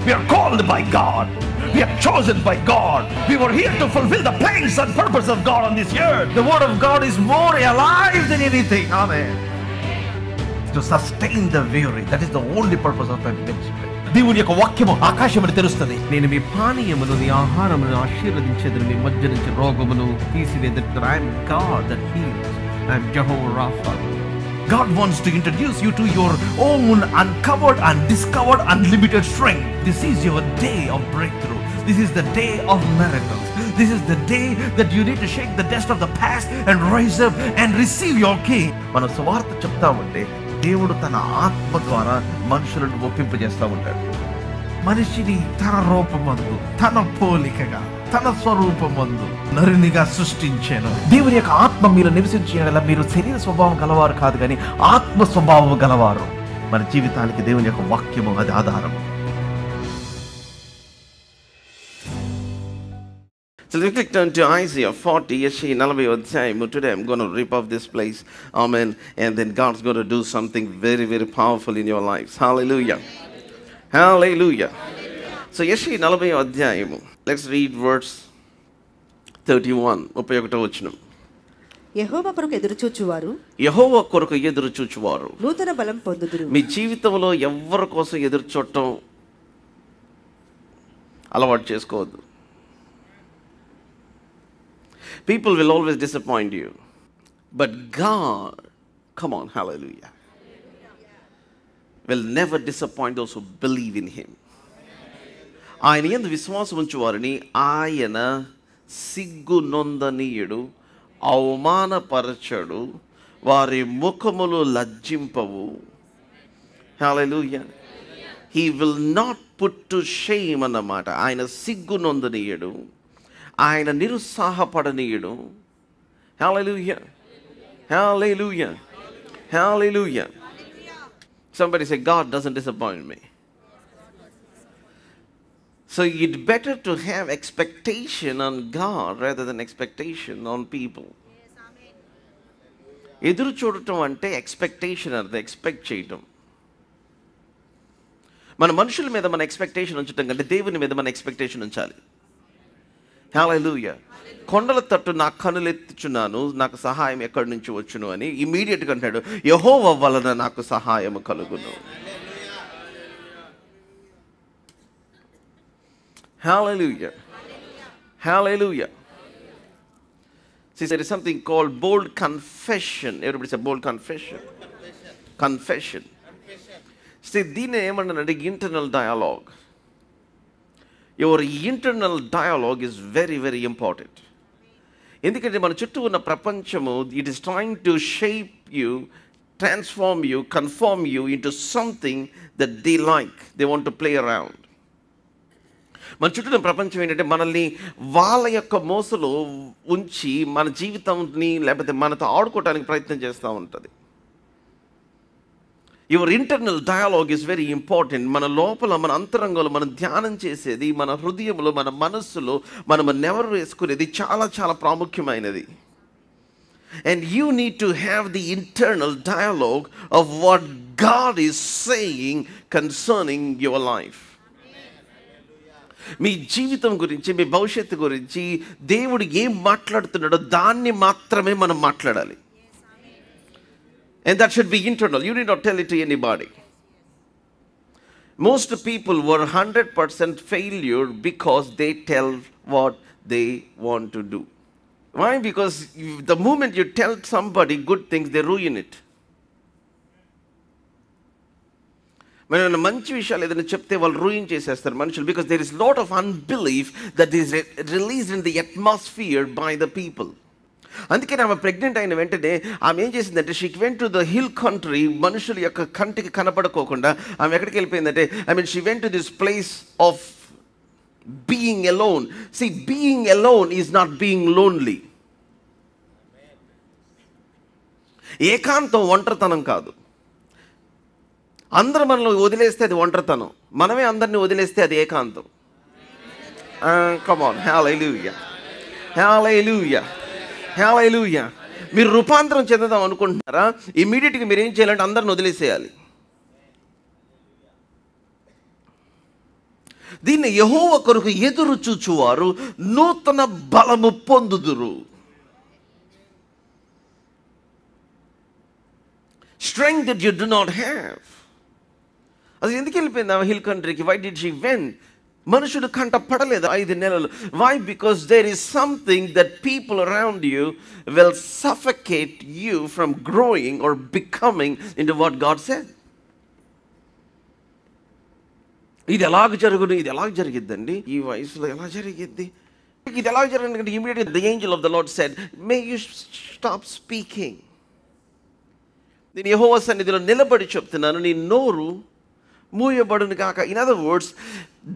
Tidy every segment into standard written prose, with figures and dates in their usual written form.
We are called by God. We are chosen by God. We were here to fulfill the plans and purpose of God on this earth. The word of God is more alive than anything. Amen. To sustain the weary. That is the only purpose of my ministry. దేవుని యొక్క వాక్యము ఆకాశమును తెరుస్తుంది. నేను మీ పానీయమును మీ ఆహారమును ఆశీర్వదించేదను, మీ మధ్య నుంచి రోగమును తీసివేదను. I am God that heals. I am Jehovah Rapha. God wants to introduce you to your own uncovered and discovered unlimited strength. This is your day of breakthrough. This is the day of miracles. This is the day that you need to shake the dust of the past and rise up and receive your king. మన సువార్త చెప్తా ఉంటే దేవుడు తన ఆత్మ ద్వారా మనుషులను ఒప్పింపజేస్తూ ఉంటాడు. మనిషిని తన రూపమందు, తన పోలికగా, తన స్వరూపమందు నరునిగా సృష్టించాను. దేవుని యొక్క ఆత్మ మీరు నివసించేలా మీరు శరీర స్వభావం గలవారు కాదు, కానీ ఆత్మ స్వభావం గలవారు. మన జీవితానికి దేవుని యొక్క వాక్యము అది ఆధారము. So let's quick turn to Isaiah 40, Yeshaya 40 అధ్యాయము. Today I'm going to rip off this place. Amen. And then God's going to do something very, very powerful in your lives. Hallelujah. Hallelujah. So Yeshaya 40 అధ్యాయము. Let's read verse 31. 31వ వచనం. యెహోవా కొరకు ఎదురుచూచువారు, యెహోవా కొరకు ఎదురుచూచువారు నూతన బలం పొందుదురు. మీ జీవితంలో ఎవరి కోసం ఎదురు చూడటం అలవాటు చేసుకోవద్దు. People will always disappoint you. But God, come on, hallelujah, will never disappoint those who believe in Him. ఆయన యందు విశ్వాసం ఉంచు వారిని ఆయన సిగ్గు నొందనీయుడు, అవమానపరచడు, వారి ముఖములు లజ్జింపవు. Hallelujah. He will not put to shame అన్నమాట. ఆయన సిగ్గు నొందనీయుడు, ఆయన నిరుత్సాహపడనీయుడు. Hallelujah. Hallelujah. Hallelujah. Somebody say, God doesn't disappoint me. So it's better to have expectation on God rather than expectation on people. ఎదురు చూడటం అంటే ఎక్స్పెక్టేషన్, అర్థం ఎక్స్పెక్ట్ చేయటం. మన మనుషుల మీద మన ఎక్స్పెక్టేషన్ ఉంచటం కంటే దేవుని మీద మన ఎక్స్పెక్టేషన్ ఉంచాలి. హల్లెలూయా. కొండల తట్టు నా కనులెత్తుచున్నాను, నాకు సహాయం ఎక్కడి నుంచి వచ్చును అని ఇమీడియట్గా అంటాడు, యెహోవా వలన నాకు సహాయం కలుగును. Hallelujah. Hallelujah. See, there is something called bold confession. Everybody say bold confession. Confession. See, దీన్ని ఏమన్నానంటే internal dialogue. Your internal dialogue is very, very important. ఎందుకంటే మన చుట్టూ ఉన్న ప్రపంచము it is trying to shape you, transform you, conform you into something that they like. They want to play around. మన చుట్టూ ఉన్న ప్రపంచం ఏంటంటే మనల్ని వాళ్ళ యొక్క మోసలో ఉంచి మన జీవితాన్ని లేకపోతే మనతో ఆడుకోవడానికి ప్రయత్నం చేస్తూ ఉంటుంది. Your internal dialogue is very important. మన లోపల మన అంతరంగంలో మనం ధ్యానం చేసేది, మన హృదయంలో మన మనస్సులో మనం నెవరు వేసుకునేది చాలా చాలా ప్రాముఖ్యమైనది. And you need to have the internal dialogue of what God is saying concerning your life. మీ జీవితం గురించి, మీ భవిష్యత్తు గురించి దేవుడు ఏం మాట్లాడుతున్నాడో దాన్ని మాత్రమే మనం మాట్లాడాలి. And that should be internal. You need not tell it to anybody. Most people were 100% failure because they tell what they want to do. Why? Because the moment you tell somebody good things, they ruin it. మనం మంచి విషయాలు ఏదైనా చెప్తే వాళ్ళు ruin చేసేస్తారు మనుషులు. Because there is lot of unbelief that is released in the atmosphere by the people. అందుకని ఆమె ప్రెగ్నెంట్ అయిన వెంటనే ఆమె ఏం చేసిందంటే she went to the hill country. మనుషుల యొక్క కంటికి కనపడకోకుండా ఆమె ఎక్కడికి వెళ్ళిపోయిందంటే she went to this place of being alone. See, being alone is not being lonely. ఏకాంతం ఒంటరితనం కాదు. అందరూ మనల్ని వదిలేస్తే అది ఒంటరితనం, మనమే అందరిని వదిలేస్తే అది ఏకాంతం. Come on, hallelujah, hallelujah, hallelujah. మీరు రూపాంతరం చెందుదాం అనుకుంటున్నారా? ఇమీడియట్గా మీరు ఏం చేయాలంటే అందరిని వదిలేసేయాలి. దీన్ని యెహోవా కొరకు ఎదురు చూచువారు నూతన బలము పొందుదురు. Strength that you do not have. అది ఎందుకు వెళ్ళిపోయింది ఆ హిల్ కంట్రీకి? Why did she went? మనుషుడు కంట పడలేదు 5 నెలలు. Why? Because there is something that people around you will suffocate you from growing or becoming into what God said. ఇది ఎలాగ జరుగును, ఇది ఎలాగ జరిగిద్దండి, ఈ వయసులో ఎలా జరిగిద్ది, ఇది ఎలాగ జరిగింది? Immediately the angel of the Lord said, may you stop speaking. నేను యెహోవా సన్నిధిలో నిలబడి చెప్తున్నాను, నీ నోరు మూయబడును కాక. In other words,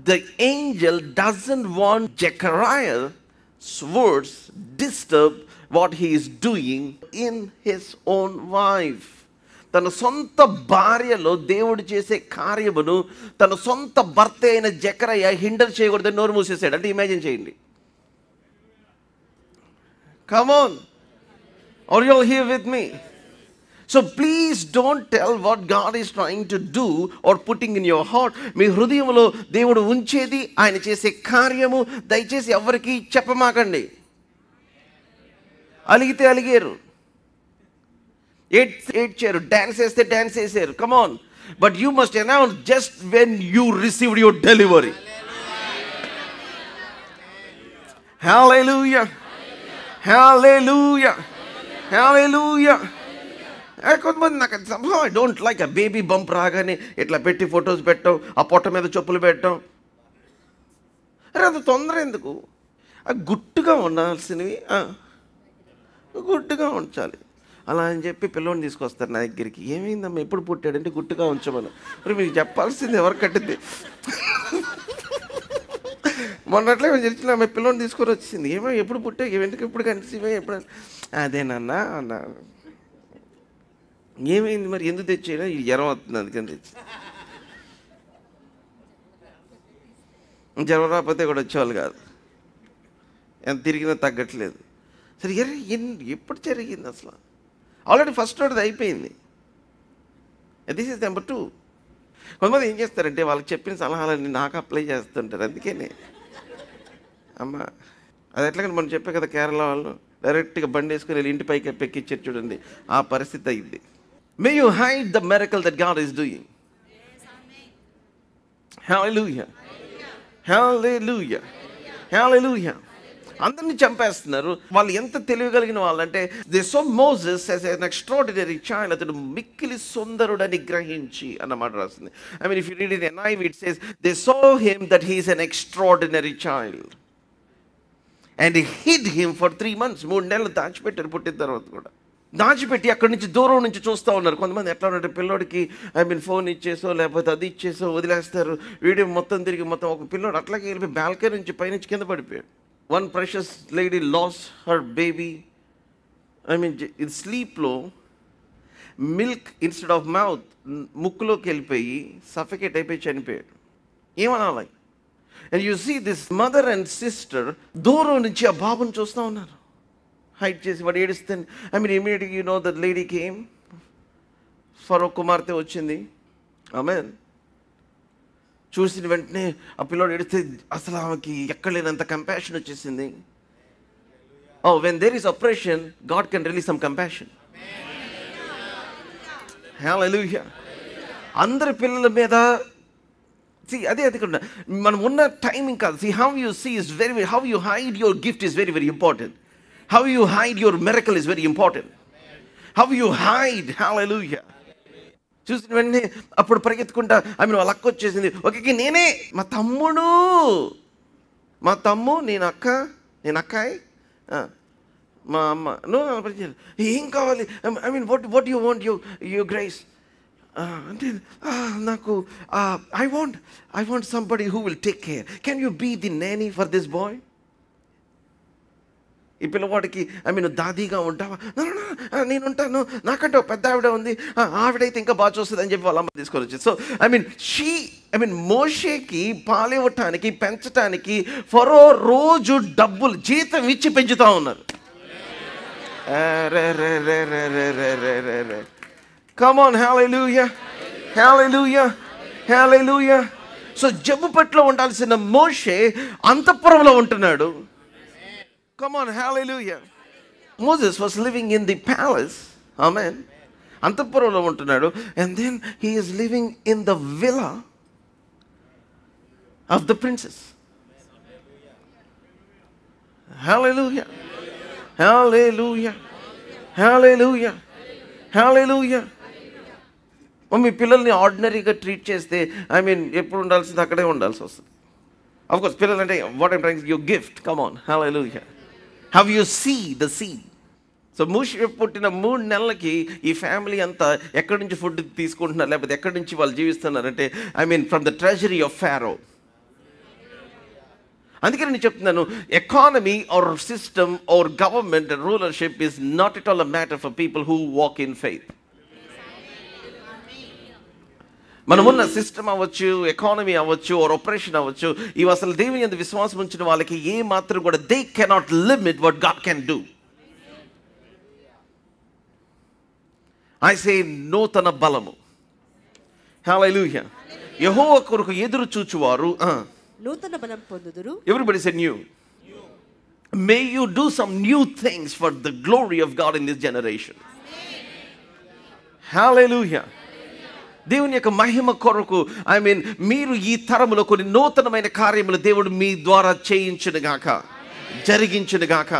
the angel doesn't want జెకర్యా's words disturb what he is doing in his own wife. తన సొంత భార్యలో దేవుడు చేసే కార్యమును తన సొంత భర్త అయిన జెకర్యా హిండర్ చేయకూడదని నోరు మూసేసాడు. అంటే ఇమాజిన్ చేయండి. Come on, are you all here with me? So please don't tell what God is trying to do or putting in your heart. మీ హృదయంలో దేవుడు ఉంచేది, ఆయన చేసే కార్యము దయచేసి ఎవరికి చెప్పమాకండి. అలిగితే అలిగారు, ఏడ్చారు, డాన్స్ వేస్తే డాన్స్ వేసారు. Come on, but you must announce just when you received your delivery. Hallelujah, hallelujah, hallelujah. కొంతమంది నాకు ఐ డోంట్ లైక్ ఆ బేబీ బంప్ రాగానే ఇట్లా పెట్టి ఫొటోస్ పెట్టడం, ఆ పొట్ట మీద చెప్పులు పెట్టడం. అరే అంత తొందర ఎందుకు? గుట్టుగా ఉండాల్సినవి గుట్టుగా ఉంచాలి. అలా అని చెప్పి పిల్లోని తీసుకొస్తారు నా దగ్గరికి. ఏమైందమ్మా, ఎప్పుడు పుట్టాడంటే గుట్టుగా ఉంచమని. మరి మీకు చెప్పాల్సింది ఎవరు కట్టింది? మొన్నట్లే చర్చిలో ఆమె పిల్లోని తీసుకొని వచ్చింది. ఏమో ఎప్పుడు పుట్టా, ఎందుకు ఎప్పుడు కనిసివే, ఎప్పుడు అదేనన్నా అన్నా. ఏమైంది మరి, ఎందుకు తెచ్చేనా? ఇది జ్వరం వస్తుంది అందుకని తెచ్చి. జ్వరం రాకపోతే కూడా వచ్చేవాళ్ళు కాదు, ఎంత తిరిగినా తగ్గట్లేదు. సరే ఎప్పుడు జరిగింది అసలు? ఆల్రెడీ ఫస్ట్ రోడ్ది అయిపోయింది. This is number 2. కొంతమంది ఏం చేస్తారంటే వాళ్ళకి చెప్పిన సలహాలన్నీ నాకు అప్లై చేస్తుంటారు. అందుకనే అమ్మ అది ఎట్లాగని మనం చెప్పే కదా, కేరళ వాళ్ళు డైరెక్ట్గా బండి వేసుకుని వెళ్ళి ఇంటి పైకి పెక్కిచ్చారు చూడండి, ఆ పరిస్థితి అయింది. May you hide the miracle that God is doing. Hallelujah. Hallelujah. Hallelujah. అందరినీ చంపేస్తున్నారు. వాళ్ళు ఎంత తెలియగలిగిన వాళ్ళంటే, they saw Moses as an extraordinary child. అతడు మిక్కిలి సుందరుడని గ్రహించి అన్నమాట రాస్తుంది. I mean if you read in NIV it says they saw him that he is an extraordinary child and hid him for 3 months. 3 నెలలు దాచిపెట్టారు పుట్టిన తర్వాత కూడా. దాచిపెట్టి అక్కడి నుంచి దూరం నుంచి చూస్తూ ఉన్నారు. కొంతమంది ఎట్లా ఉన్నట్టు పిల్లోడికి ఫోన్ ఇచ్చేసో లేకపోతే అది ఇచ్చేసో వదిలేస్తారు. వీడియో మొత్తం తిరిగి మొత్తం ఒక పిల్లోడు అట్లాగే వెళ్ళిపోయి బాల్కనీ నుంచి పైనుంచి కింద పడిపోయాడు. One precious lady lost her baby. In స్లీప్లో మిల్క్ ఇన్స్టెడ్ ఆఫ్ మౌత్ ముక్కులోకి వెళ్ళిపోయి సఫకేట్ అయిపోయి చనిపోయాడు. ఏమనాలి? And you see this mother and sister దూరం నుంచి ఆ బాబుని చూస్తూ ఉన్నారు, హైట్ చేసి. వాడు ఏడుస్తాను. ఇమీడియట్గా you know that lady came. Pharaoh కుమార్తె వచ్చింది. ఆమేన్. చూసిన వెంటనే ఆ పిల్లోడు ఏడిస్తే అసలు ఆమెకి ఎక్కడ లేనంత కంపాషన్ వచ్చేసింది. When there is oppression, God can release some compassion. Hallelujah. అందరి పిల్లల మీద అదే కూడా మనం ఉన్న టైమింగ్ కాదు. How you see is very, how you hide your gift is very very important. How you hide your miracle is very important. How you hide. Hallelujah. చూసిన వెంటనే అప్పుడు పరిగెత్తుకుంటా వాళ్ళ అక్క వచ్చేసింది. ఓకే, నేనే మా తమ్ము నేను అక్కాయ్ మా అమ్మ. ఏం కావాలి? What you want you Grace అంటే నాకు I want somebody who will take care. Can you be the nanny for this boy? ఈ పిల్లవాడికి దాదీగా ఉంటావా? నేను ఉంటాను, నాకంటే ఒక పెద్ద ఆవిడ ఉంది, ఆవిడైతే ఇంకా బాగా చూస్తుంది అని చెప్పి వాళ్ళ అమ్మ తీసుకొని వచ్చేది. సో మోషేకి పాలివ్వటానికి పెంచటానికి ఫరో రోజు డబ్బులు జీతం ఇచ్చి పెంచుతూ ఉన్నారు. Come on. Hallelujah, hallelujah, hallelujah. So జబ్బుపెట్టులో ఉండాల్సిన మోషే అంతఃపురంలో ఉంటున్నాడు. Come on, hallelujah. Moses was living in the palace. Amen. అంతఃపురంలో ఉంటున్నాడు. And then he is living in the villa of the princess. Hallelujah, hallelujah, hallelujah, hallelujah. మీ పిల్లల్ని ఆర్డినరీగా ట్రీట్ చేస్తే ఎప్పుడు ఉండాల్సింది అక్కడే ఉండాల్సి వస్తుంది. ఆఫ్ కోర్స్ పిల్లలు అంటే what I'm trying your gift. Come on, hallelujah. How you see the seed. So మోషే పుట్టిన 3 నెలలకి ఈ ఫ్యామిలీ అంతా ఎక్కడి నుంచి ఫుడ్ తీసుకుంటున్నారు, లేకపోతే ఎక్కడి నుంచి వాళ్ళు జీవిస్తున్నారంటే from the treasury of Pharaoh. అందుకని నేను చెప్తున్నాను, economy or system or government rulership is not at all a matter for people who walk in faith. మనమున్న సిస్టమ్ అవ్వచ్చు, ఎకానమీ అవ్వచ్చు, ఆర్ ఆపరేషన్ అవ్వచ్చు, ఇవి అసలు దేవుని యందు విశ్వాసం ఉంచిన వాళ్ళకి ఏ మాత్రం కూడా they cannot limit what God can do. I say నూతన బలము. హల్లెలూయా. యెహోవా కొరకు ఎదురు చూచువారు నూతన బలం పొందుదురు. Everybody say new. May you do some new things for the glory of God in this generation. Hallelujah. దేవుని యొక్క మహిమ కొరకు మీరు ఈ తరములో కొన్ని నూతనమైన కార్యములు దేవుడు మీ ద్వారా చేయించునుగాక, జరిగించునుగాక.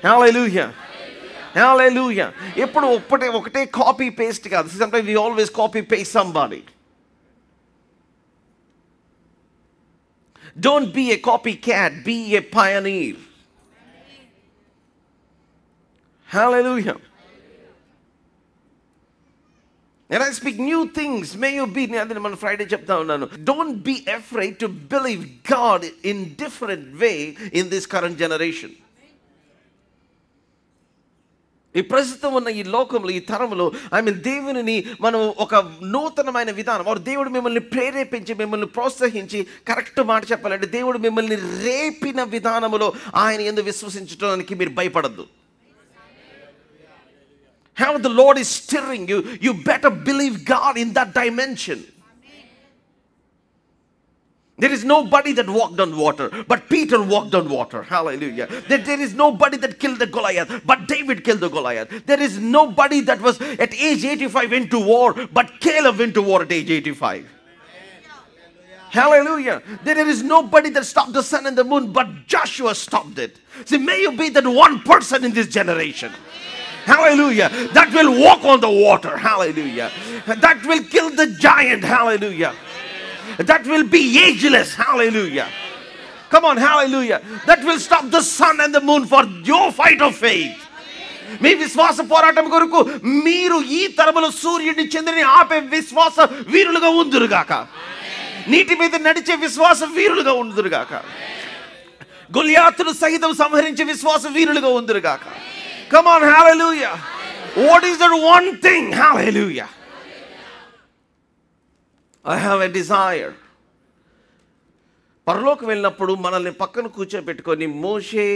హల్లెలూయా, హల్లెలూయా. ఎప్పుడు ఒకటే కాపీ పేస్ట్ కాదు. Sometimes we always copy paste somebody. Don't be a copycat, be a pioneer. Hallelujah. And I speak new things. May you be, on Friday chapter, don't be afraid to believe God in different way in this current generation. ఈ ప్రస్తుతం ఉన్న ఈ లోకంలో, ఈ తరంలో దేవుని మనం ఒక నూతనమైన విధానం, దేవుడు మిమ్మల్ని ప్రేరేపించి, మిమ్మల్ని ప్రోత్సహించి, కరెక్ట్ మాట చెప్పాలంటే దేవుడు మిమ్మల్ని రేపిన విధానములో ఆయన యందు విశ్వసించడానికి మీరు భయపడద్దు. How the Lord is stirring you, you better believe God in that dimension. There is nobody that walked on water, but Peter walked on water. Hallelujah. There is nobody that killed the Goliath, but David killed the Goliath. There is nobody that was at age 85 went to war, but Caleb went to war at age 85. Hallelujah. There is nobody that stopped the sun and the moon, but Joshua stopped it. See, may you be that one person in this generation. Hallelujah. That will walk on the water. Hallelujah. That will kill the giant. Hallelujah. That will be ageless. Hallelujah. Come on, hallelujah. That will stop the sun and the moon for your fight of faith. మీ విశ్వాస పోరాటం కొరకు మీరు ఈ తరములో సూర్యుడిని చంద్రుని ఆపే విశ్వాస వీరులుగా ఉందురుగాక. నీటి మీద నడిచే విశ్వాస వీరులుగా ఉందురుగాక. గొలియాతును సహితం సంహరించే విశ్వాస వీరులుగా ఉందురుగాక. Come on, hallelujah. What is that one thing? Hallelujah. I have a desire. పరలోకం వెళ్ళినప్పుడు మనల్ని పక్కన కూర్చోబెట్టుకొని మోషే,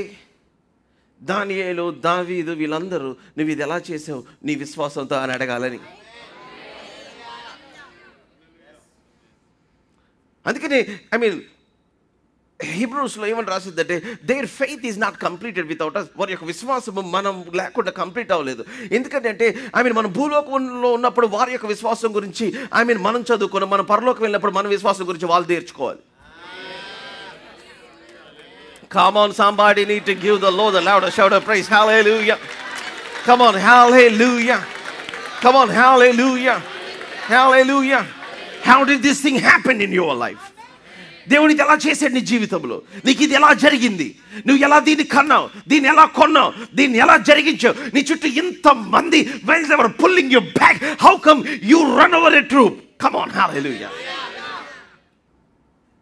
దానియేలు, దావీదు వీళ్ళందరూ నువ్వు ఇది ఎలా చేసావు నీ విశ్వాసంతో అని అడగాలని. అందుకని హీబ్రూస్లో ఏమని రాసిందంటే their faith is not completed without us. వారి యొక్క విశ్వాసము మనం లేకుండా కంప్లీట్ అవ్వలేదు. ఎందుకంటే మనం భూలోకంలో ఉన్నప్పుడు వారి యొక్క విశ్వాసం గురించి మనం చదువుకున్నాం. మనం పరలోకం వెళ్ళినప్పుడు మన విశ్వాసం గురించి వాళ్ళు తీర్చుకోవాలి. Come on, somebody need to give the Lord a louder shout of praise. Hallelujah. Come on, hallelujah. Come on, hallelujah. Hallelujah. How did this thing happen in your life? దేవుడికి ఎలా చేశాడు నీ జీవితంలో? నీకు ఇది ఎలా జరిగింది? నువ్వు ఎలా దీన్ని కన్నావు? దీన్ని ఎలా కొన్నావు? దీన్ని ఎలా జరిగించావు? నీ చుట్టూ ఇంతమంది when they were pulling you back, how come you run over a troop? Come on, hallelujah.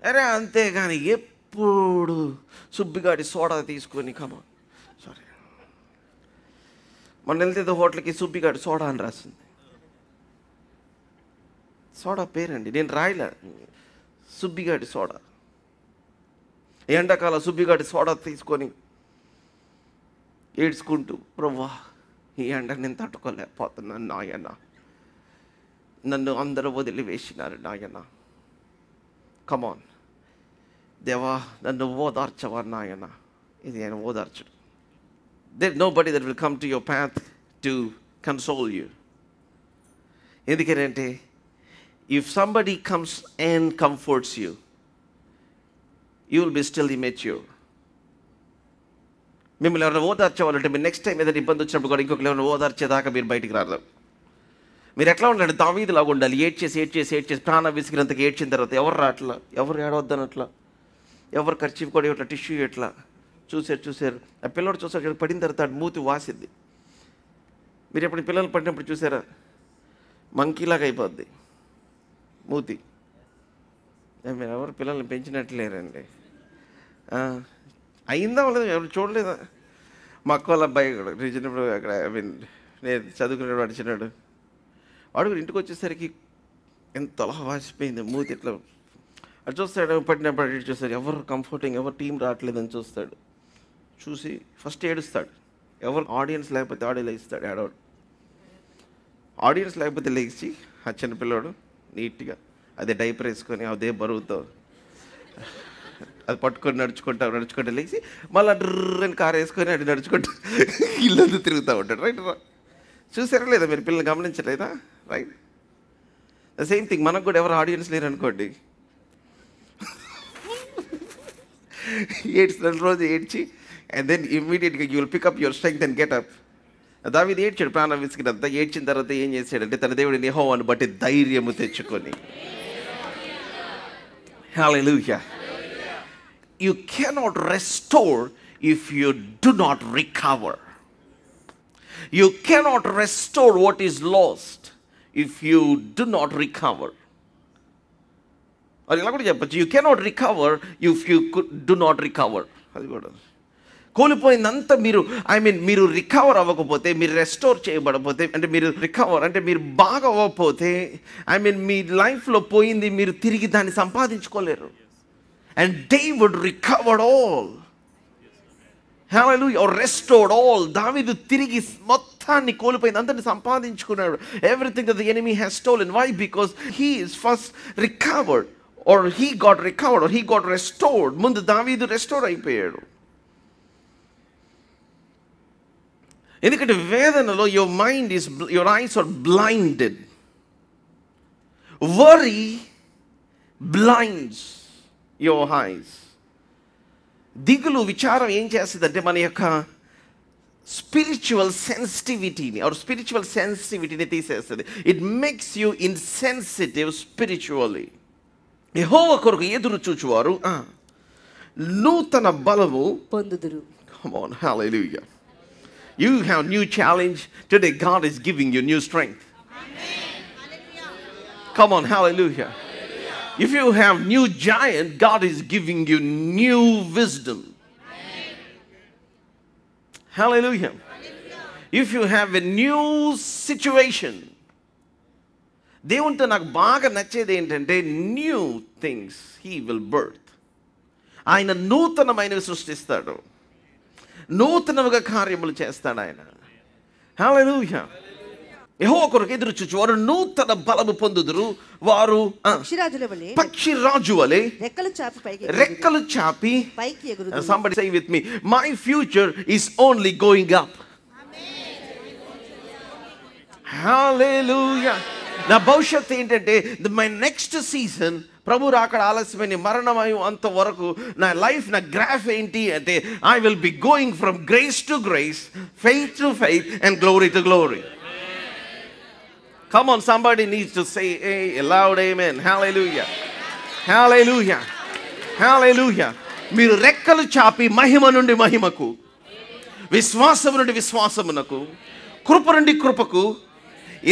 అరే అంతేగాని ఎప్పుడు సుబ్బిగాడి సోడా తీసుకొని కమాన్ సారీ మన వెళ్తే హోటల్కి సుబ్బిగాడి సోడా అని రాసింది. సోడా పేరండి, నేను రాయలే. సుబ్బిగాడి సోడా. ఎండాకాల సుబ్బిగాడి సోడా తీసుకొని ఏడ్చుకుంటూ, ప్రభువా ఈ ఎండ నేను తట్టుకోలేకపోతున్నాను నాయన, నన్ను అందరూ వదిలివేసినారు నాయన, కమాన్, దేవా నన్ను ఓదార్చవా నాయన. ఇది ఆయన ఓదార్చడు. There's nobody that will come to your path to console you. ఎందుకంటే if somebody comes and comforts you, you will be still immature. మిమ్మల్ని ఎవరైనా ఓదార్చేవాళ్ళంటే మీరు నెక్స్ట్ టైం ఏదైనా ఇబ్బంది వచ్చినప్పుడు కూడా ఇంకొకరు ఎవరైనా ఓదార్చేదాకా మీరు బయటికి రాదు. మీరు ఎట్లా ఉండాలి? దావీదులాగా ఉండాలి. ఏడ్చేసి ప్రాణం విసిగినంతగా ఏడ్చిన తర్వాత ఎవరు రాట్లా, ఎవరు ఏడవద్దనట్లా, ఎవరు ఖర్చు కూడా ఇట్లా టిష్యూ ఎట్లా చూశారు. ఆ పిల్లడు చూసారు, పడిన తర్వాత మూతి వాసిద్ది. మీరు ఎప్పుడు పిల్లలు పడినప్పుడు చూసారా? మంకీలాగా అయిపోద్ది మూతి. మీరు ఎవరు పిల్లల్ని పెంచినట్లేరండి. అయిందా లేదు, ఎవరు చూడలేదా? మా అక్క వాళ్ళ అబ్బాయి కూడా రీజనబుల్ అక్కడ నేను చదువుకునేవాడు అడిచినాడు. వాడు ఇంటికి వచ్చేసరికి ఎంతలా వాసిపోయింది మూతి. ఇట్లా అటు చూస్తాడు, పడినప్పుడు అటు చూస్తాడు, ఎవరు కంఫర్టింగ్, ఎవరు టీం రావట్లేదని చూస్తాడు. చూసి ఫస్ట్ ఏడుస్తాడు. ఎవరు ఆడియన్స్ లేకపోతే ఆడే లేస్తాడు, ఏడవాడు. ఆడియన్స్ లేకపోతే లేచి ఆ చిన్నపిల్లాడు నీట్గా అదే డైపర్ వేసుకొని అదే బరువుతో అది పట్టుకొని నడుచుకుంటా లేచి మళ్ళీ డ్రని కారు వేసుకొని అటు నడుచుకుంటూ ఇల్లంతా తిరుగుతూ ఉంటాడు. రైట్? చూసారా లేదా? మీరు పిల్లల్ని గమనించలేదా? రైట్. ద సేమ్ థింగ్ మనకు కూడా ఎవరు ఆడియన్స్ లేరు అనుకోండి, ఏడ్చిన రోజు ఏడ్చి and then immediately you will pick up your strength and get up. దావీదు ఏడ్చాడు ప్రాణం విసిగినంత. ఏడ్చిన తర్వాత ఏం చేశాడంటే తన దేవుడిని యెహోవాను బట్టి ధైర్యము తెచ్చుకొని. Hallelujah. You cannot restore if you do not recover. You cannot restore what is lost if you do not recover. అది ఇలా కూడా చెప్పచ్చు, you cannot recover if you do not recover. అది కూడా కోల్పోయిందంతా మీరు రికవర్ అవ్వకపోతే, మీరు రెస్టోర్ చేయబడపోతే, అంటే మీరు రికవర్ అంటే మీరు బాగా అవ్వకపోతే, మీ లైఫ్లో పోయింది మీరు తిరిగి దాన్ని సంపాదించుకోలేరు. And David recovered all. Hallelujah. Or restored all. దావీదు తిరిగి మొత్తాన్ని కోల్పోయింది అంతని సంపాదించుకున్నాడు. Everything that the enemy has stolen. Why? Because he is first recovered, or he got recovered, or he got restored. ముందు దావీదు రెస్టోర్ అయిపోయాడు. ఎందుకంటే వేదనలో your eyes are blinded. Worry blinds your eyes. దిగులు, విచారం ఏం చేస్తుందంటే మన యొక్క స్పిరిచువల్ సెన్సిటివిటీని తీసేస్తుంది. It makes you insensitive spiritually. యెహోవా కొరకు ఎదురు చూచువారు నూతన బలము పొందుదురు. Come on, hallelujah. You have new challenge. Today God is giving you new strength. Amen. Come on, hallelujah. If you have new giant, God is giving you new wisdom. Amen. Hallelujah. If you have a new situation, దేవునితో నాకు బాగా నచ్చేది ఏంటంటే new things he will birth. ఆయన నూతనమైనవి సృష్టిస్తాడు, నూతనముగా కార్యములు చేస్తాడు ఆయన. హల్లెలూయా. యెహోవా కొరకు ఎదురు చూచు వారు నూతన బలము పొందుదురు. వారు పక్షిరాజు వలె రెక్కలు చాపి పైకి ఎగురుదురు. Somebody say with me, my future is only going up. Hallelujah. నా భవిష్యత్తు ఏంటంటే మై నెక్స్ట్ సీజన్ ప్రభు రాకడ ఆలస్యమైన మరణమయం అంతవరకు నా లైఫ్, నా గ్రాఫ్ ఏంటి అంటే I will be going from grace to grace, faith to faith and glory to glory. Come on, somebody needs to say a loud amen. Hallelujah. Hallelujah. Hallelujah. మీరు రెక్కలు చాపి మహిమ నుండి మహిమకు, విశ్వాసము నుండి విశ్వాసమునకు, కృప నుండి కృపకు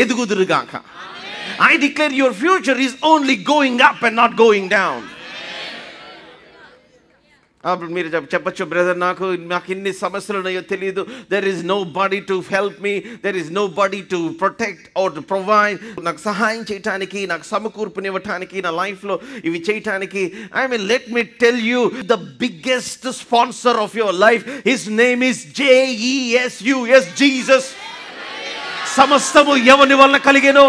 ఎదుగుదురుగాక. I declare your future is only going up and not going down. అప్పుడు మీరు చెప్పచ్చు, బ్రదర్ నాకు ఇన్ని సమస్యలు ఉన్నాయో తెలియదు. There is nobody to help me. There is nobody to protect or to provide. నాకు సహాయం చేయటానికి, నాకు సమకూర్పునివ్వటానికి, నా లైఫ్లో ఇవి చేయటానికి. Let me tell you, the biggest sponsor of your life, his name is Jesus, Jesus. సమస్తము ఎవని వలన కలిగెనో,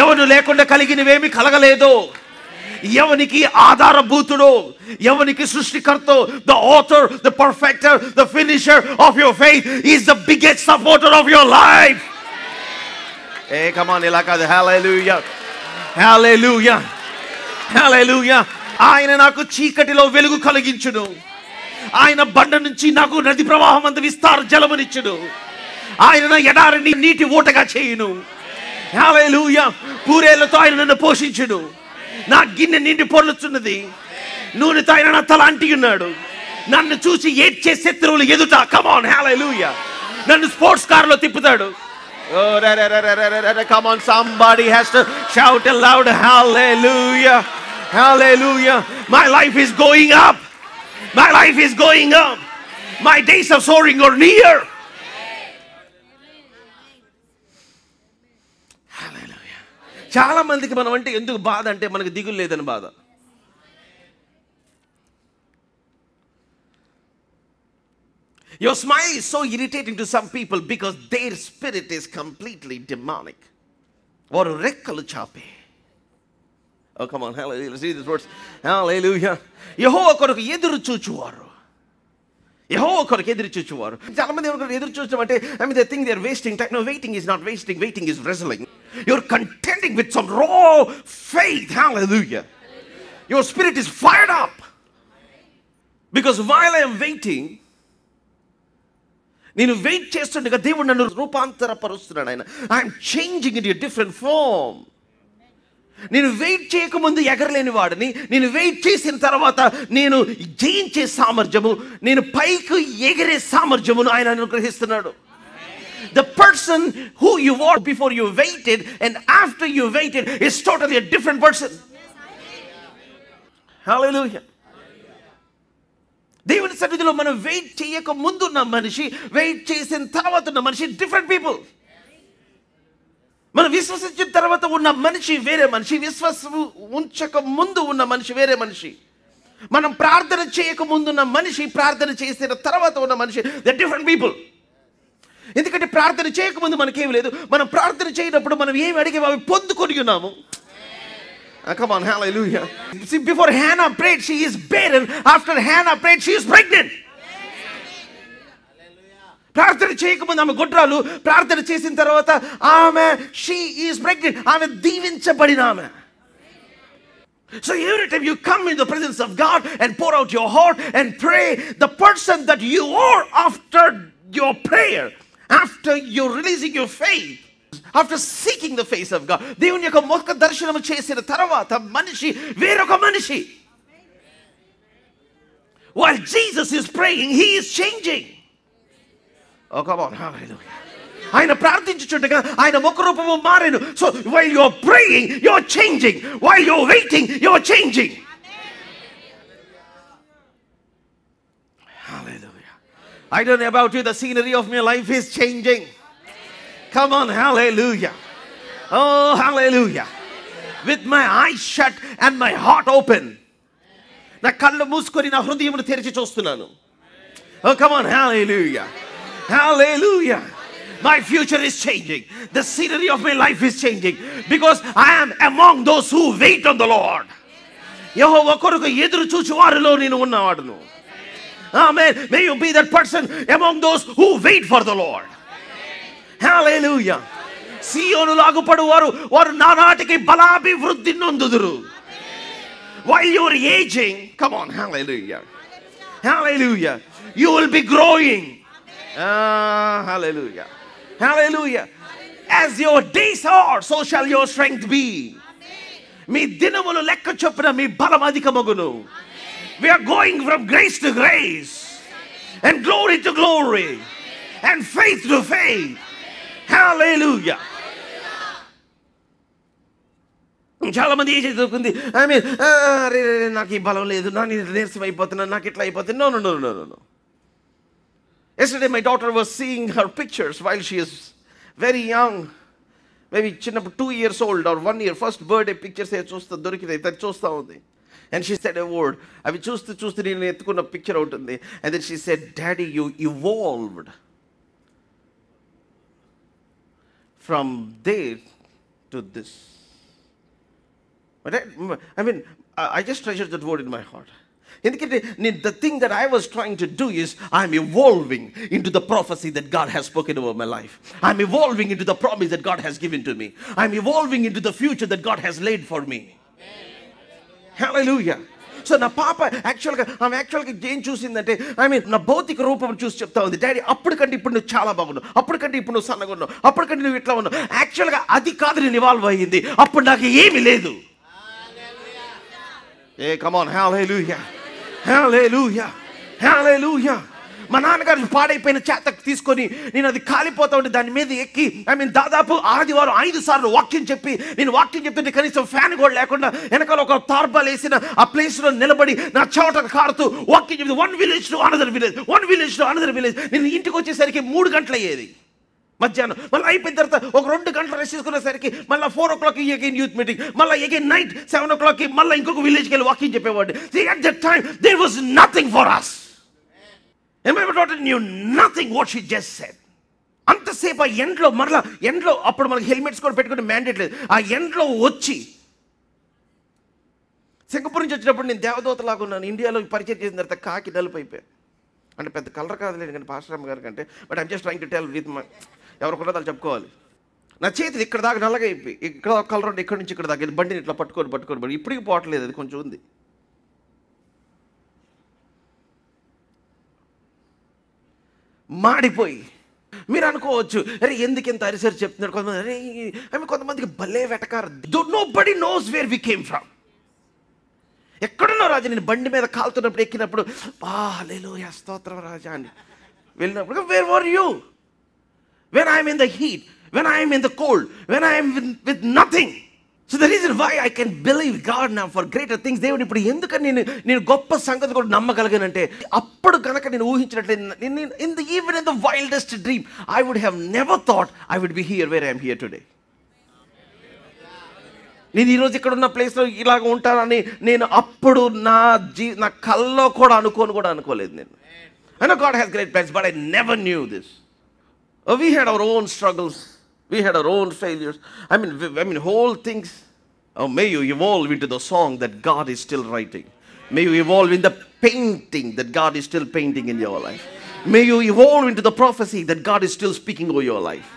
ఎవను లేకుండా కలిగినవేమి కలగలేదు. ఎవనికి ఆధారభూతుడో, ఎవనికి సృష్టికర్తో, the author, the perfecter, the finisher of your faith is the biggest supporter of your life. Hey, come on, ఇలా కాదు. Hallelujah, hallelujah, hallelujah. ఆయన నాకు చీకటిలో వెలుగు కలిగించును, ఆయన బండ నుంచి నాకు నది ప్రవాహం అంత విస్తార జలమునిచ్చును, ఆయన నా ఎడారిని నీటి ఊటగా చేయును. హల్లెలూయా. పూరేళ్లతో ఆయన నన్ను పోషించును, నా గిన్నె నిండి పొర్లుచున్నది, నూనెతో ఆయన నా తల అంటి ఉన్నాడు, నన్ను చూసి ఏడ్చే శత్రువులు ఎదుట. కమ్ ఆన్, హల్లెలూయా. నన్ను స్పోర్ట్స్ కార్ లో తిప్పుతాడు. Come on, somebody has to shout aloud, hallelujah, hallelujah. My life is going up, my life is going up, my days of soaring are near. Hallelujah. చాలా మందికి మనం అంటే ఎందుకు బాధ అంటే మనకు దిగులు లేదని బాధ. Your smile is so irritating to some people because their spirit is completely demonic. వారు రెక్కలు చాపే. Oh, come on, hallelujah. Let's read these words. Hallelujah. యెహోవా కొరకు ఎదురు చూచువారు, యెహోవా కొరకు ఎదురు చూచువారు. చాలా మంది ఎదురు చూచడం అంటే they think they are wasting time. No, waiting is not wasting. Waiting is wrestling. You're contending with some raw faith. Hallelujah. Your spirit is fired up. Because while I am waiting, నేను wait చేస్తుండగా దేవుడు నన్ను రూపాంతరపరుస్తున్నాడు. ఆయన I'm changing in a different form. నేను wait చేయకముందు ఎగరలేని వాడిని, నేను వెయిట్ చేసిన తర్వాత నేను జయించే సామర్థ్యము, నేను పైకి ఎగిరే సామర్థ్యమును ఆయన అనుగ్రహిస్తున్నాడు. The person who you were before you waited and after you waited is totally a different person. Hallelujah. దేవుని సన్నిధిలో మనం వెయిట్ చేయక ముందు ఉన్న మనిషి, వెయిట్ చేసిన తర్వాత ఉన్న మనిషి డిఫరెంట్ పీపుల్. మనం విశ్వసించిన తర్వాత ఉన్న మనిషి వేరే మనిషి, విశ్వాసం ఉంచక ముందు ఉన్న మనిషి వేరే మనిషి. మనం ప్రార్థన చేయక ముందు ఉన్న మనిషి, ప్రార్థన చేసిన తర్వాత ఉన్న మనిషి, దే డిఫరెంట్ పీపుల్. ఎందుకంటే ప్రార్థన చేయకముందు మనకేం లేదు, మనం ప్రార్థన చేయనప్పుడు మనం ఏమి అడిగే అవి పొందుకొని ఉన్నాము. Come on, hallelujah. See, before Hannah prayed, she is barren. After Hannah prayed, she is pregnant. ప్రార్థన చేయకముందు ఆమె గొడ్రాలు, ప్రార్థన చేసిన తర్వాత ఆమె she is pregnant. ఆమె దీవించబడిన ఆమె. So every time you come in the presence of God and pour out your heart and pray, the person that you are after your prayer, after you're releasing your faith, after seeking the face of God, దేవుని యొక్క ముఖ దర్శనం చేసిన తర్వాత మనిషి వేరొక మనిషి. While Jesus is praying, he is changing. Oh, come on, hallelujah. ఆయన ప్రార్థించుచుండగా ఆయన ముఖ రూపము మారెను. So while you're praying, you're changing. While you're waiting, you're changing. Hallelujah. I don't know about you, the scenery of my life is changing. Come on, hallelujah. Oh, hallelujah. With my eyes shut and my heart open. నా కళ్ళు మూసుకొని నా హృదయమును తెరిచి చూస్తున్నాను. Oh, come on, hallelujah. Hallelujah. My future is changing. The scenery of my life is changing. Because I am among those who wait on the Lord. యెహోవా కొరకు ఎదురు చూచు వారిలో నేను ఉన్నవాడును. Amen. May you be that person among those who wait for the Lord. Hallelujah. సియోను లాగుపడు వారు నానాటికి బలాభివృద్ధి నొందుదురు. While you are aging, come on, hallelujah. Hallelujah. You will be growing. Hallelujah. Hallelujah. As your days are, so shall your strength be. మీ దినములు లెక్క చొప్పున మీ బలం అధికమగును. We are going from grace to grace and glory to glory and faith to faith. Hallelujah. చాలా మంది ఏం చదువుకుంది, I mean నాకు ఈ బలం లేదు, నా నీరసం అయిపోతున్నాను, నాకు ఇట్లా అయిపోతుంది. No. Yesterday my daughter was seeing her pictures while she is very young, maybe చిన్నప్పుడు 2 years old or 1 year, first birthday pictures చూస్తా దొరికినాయి, తను చూస్తూ ఉంది. And she said a word. అవి చూస్తూ నేను ఎత్తుకున్న పిక్చర్ ఉంటుంది. And then she said, Daddy, you evolved from there to this. I mean, I just treasured that word in my heart. The thing that I was trying to do is, I'm evolving into the prophecy that God has spoken over my life. I'm evolving into the promise that God has given to me. I'm evolving into the future that God has laid for me. Hallelujah. So నా పాప యాక్చువల్గా ఏం చూసిందంటే, నా భౌతిక రూపం చూసి చెప్తా ఉంది, డాడీ అప్పటికంటే ఇప్పుడు నువ్వు చాలా బాగున్నావు, అప్పటికంటే ఇప్పుడు నువ్వు సన్నగా ఉన్నావు, అప్పటికంటే నువ్వు ఇట్లా ఉన్నావు. యాక్చువల్గా అది కాదు నేను ఇవాల్వ్ అయ్యింది, అప్పుడు నాకు ఏమీ లేదు. కమాన్, హల్లెలూయా, హల్లెలూయా, హల్లెలూయా. మా నాన్నగారు పాడైపోయిన చేతకు తీసుకొని నేను అది కాలిపోతా ఉంటే దాని మీద ఎక్కి దాదాపు ఆదివారం 5 సార్లు వాక్యం చెప్పి, నేను వాక్యం చెప్తుంటే కనీసం ఫ్యాన్ కూడా లేకుండా వెనకాల ఒక తార్బాల్ వేసిన ఆ ప్లేస్లో నిలబడి నా చోట కారుతూ వాక్యం చెప్తే, 1 village to another village, 1 village to another village. నేను ఇంటికి వచ్చేసరికి 3 గంటలు అయ్యేది మధ్యాహ్నం. మళ్ళీ అయిపోయిన తర్వాత ఒక 2 గంటలు రెస్ట్ తీసుకునేసరికి మళ్ళీ 4 o'clock అగైన్ యూత్ మీటింగ్, మళ్ళీ అగైన్ నైట్ 7 o'clock మళ్ళీ ఇంకొక విలేజ్కి వెళ్ళి వాక్యం చెప్పేవాడు. At that time there was nothing for us. And my daughter knew nothing what she just said. అంతసేపు ఆ ఎండ్లో అప్పుడు మనకి హెల్మెట్స్ కూడా పెట్టుకుని మ్యాండేట్ లేదు. ఆ ఎండ్లో వచ్చి సింగపూర్ నుంచి వచ్చినప్పుడు నేను దేవదూతలాగా ఉన్నాను. ఇండియాలో పరిచయం చేసిన తర్వాత కాకి నలుపు అయిపోయాను. అంటే పెద్ద కలర్ కాదులేదు కానీ పాస్టరమ్మ గారి కంటే, but I'm just trying to tell with my, ఎవరికున్నదో వాళ్ళు చెప్పుకోవాలి. నా చేతులు ఇక్కడ దాకా నల్లగా అయిపోయి, ఇక్కడ కలర్ ఉంటే ఇక్కడ నుంచి ఇక్కడ దాకా బండిని ఇట్లా పట్టుకొని ఇప్పటికీ పోవట్లేదు, అది కొంచెం ఉంది. మాడిపోయి మీరు అనుకోవచ్చు, అరే ఎందుకు ఇంత రీసెర్చ్ చెప్తున్నారు కొంతమంది, అరే కొంతమందికి భలే వెటకారు. Nobody knows where we came from. ఎక్కడున్నా రాజా, నేను బండి మీద కాలుతున్నప్పుడు ఎక్కినప్పుడు హల్లెలూయా స్తోత్రం రాజా అని వెళ్ళినప్పుడు, where were you when I'm in the heat, when I'm in the cold, when I'm with nothing? So the reason why I can believe God now for greater things. దేవుడు ఇప్పుడు ఎందుకని నేను గొప్ప సంగతి కూడా నమ్మగలిగానంటే, అప్పుడు కనుక నేను ఊహించినట్లయితే, even in the wildest dream I would have never thought I would be here where I'm here today. నేను ఈరోజు ఇక్కడ ఉన్న ప్లేస్లో ఇలాగ ఉంటానని నేను అప్పుడు నా కల్లో కూడా అనుకోలేదు నేను. I know God has great plans, but I never knew this. We had our own struggles. We had our own failures. I mean, whole things. Oh, may you evolve into the song that God is still writing. May you evolve in the painting that God is still painting in your life. May you evolve into the prophecy that God is still speaking over your life.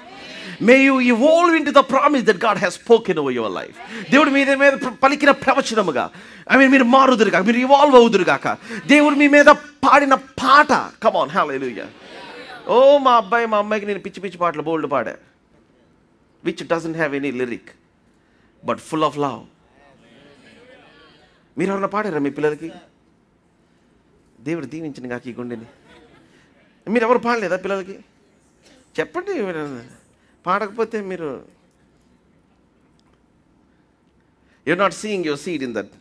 May you evolve into the promise that God has spoken over your life. దేవుడు మీ మీద పలికిన ప్రవచనముగా, మీరు మారుదురుగా, మీరు evolve అవుదురుగాక. దేవుడు మీ మీద పాడిన పాట, come on, హల్లెలూయా. ఓ మా అమ్మాయికి నేను పిచ్చి పాటలు బోల్డ్ పాడా, which doesn't have any lyric but full of love. మీరు ఎవరన్నా పాడారా మీ పిల్లలకి? దేవుడు దీవించిన కాక ఈ గుండెని. మీరు ఎవరు పాడలేదా పిల్లలకి? చెప్పండి. పాడకపోతే మీరు you're not seeing your seed in that.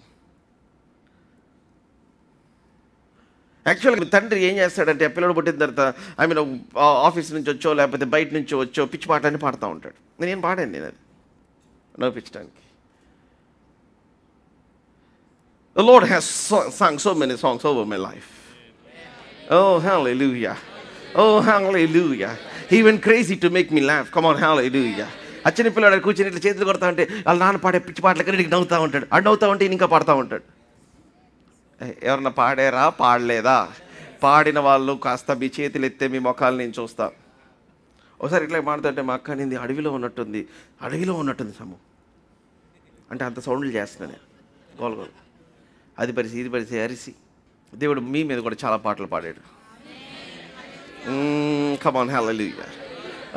యాక్చువల్గా తండ్రి ఏం చేస్తాడంటే, పిల్లలు పుట్టిన తర్వాత ఆఫీస్ నుంచి వచ్చో లేకపోతే బయట నుంచి వచ్చో పిచ్చి పాటలన్నీ పాడుతూ ఉంటాడు. నేను పాడాను, నేను అది నవ్వించడానికి. The Lord has sung so many songs over my life. Oh, hallelujah. Oh, hallelujah. He went crazy to make me laugh. Come on, hallelujah. అచ్చిన పిల్లడు కూర్చొని ఇట్లా చేతులు కొడతా ఉంటే వాళ్ళ నాన్న పాడే పిచ్చి పాటలకి నీకు నవ్వుతూ ఉంటాడు. నవ్వుతూ ఉంటే ఇంకా పాడుతూ ఉంటాడు. ఎవరన్నా పాడారా, పాడలేదా? పాడిన వాళ్ళు కాస్త మీ చేతులు ఎత్తే మీ ముఖాలు నేను చూస్తా. ఒకసారి ఇట్లా మాడుతుంటే మా అక్క నింది అడవిలో ఉన్నట్టుంది సమ్ము అంటే అంత సౌండ్లు చేస్తున్నాను నేను, గోల్గోలు అది పరిసి ఇది పరిసి అరిసి. దేవుడు మీ మీద కూడా చాలా పాటలు పాడాడు. Come on, hallelujah.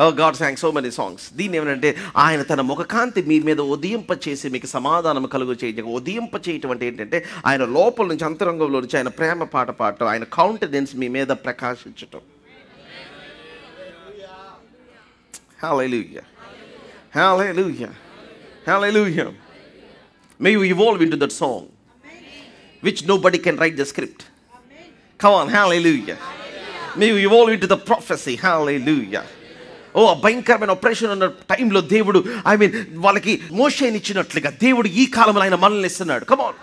Oh, God sang so many songs. దీన్ని ఏమంటే, ఆయన తన ముఖకాంతి మీ మీద ఉదయింపచేసి మీకు సమాధానం కలుగు చేయక, ఉదయింపచేయటం అంటే ఏంటంటే ఆయన లోపల నుంచి అంతరంగంలో నుంచి ఆయన ప్రేమ పాట పాడటం, ఆయన కౌంటెనెన్స్ మీ మీద ప్రకాశించటం. Hallelujah. Hallelujah. Hallelujah. May you evolve into that song which nobody can write the script. Come on, hallelujah. May you evolve into the prophecy. Hallelujah. ఓ భయంకరమైన ఆపరేషన్ ఉన్న టైంలో దేవుడు వాళ్ళకి మోషేని ఇచ్చినట్లుగా దేవుడు ఈ కాలంలో ఆయన మనల్ని ఇస్తున్నాడు. Come on.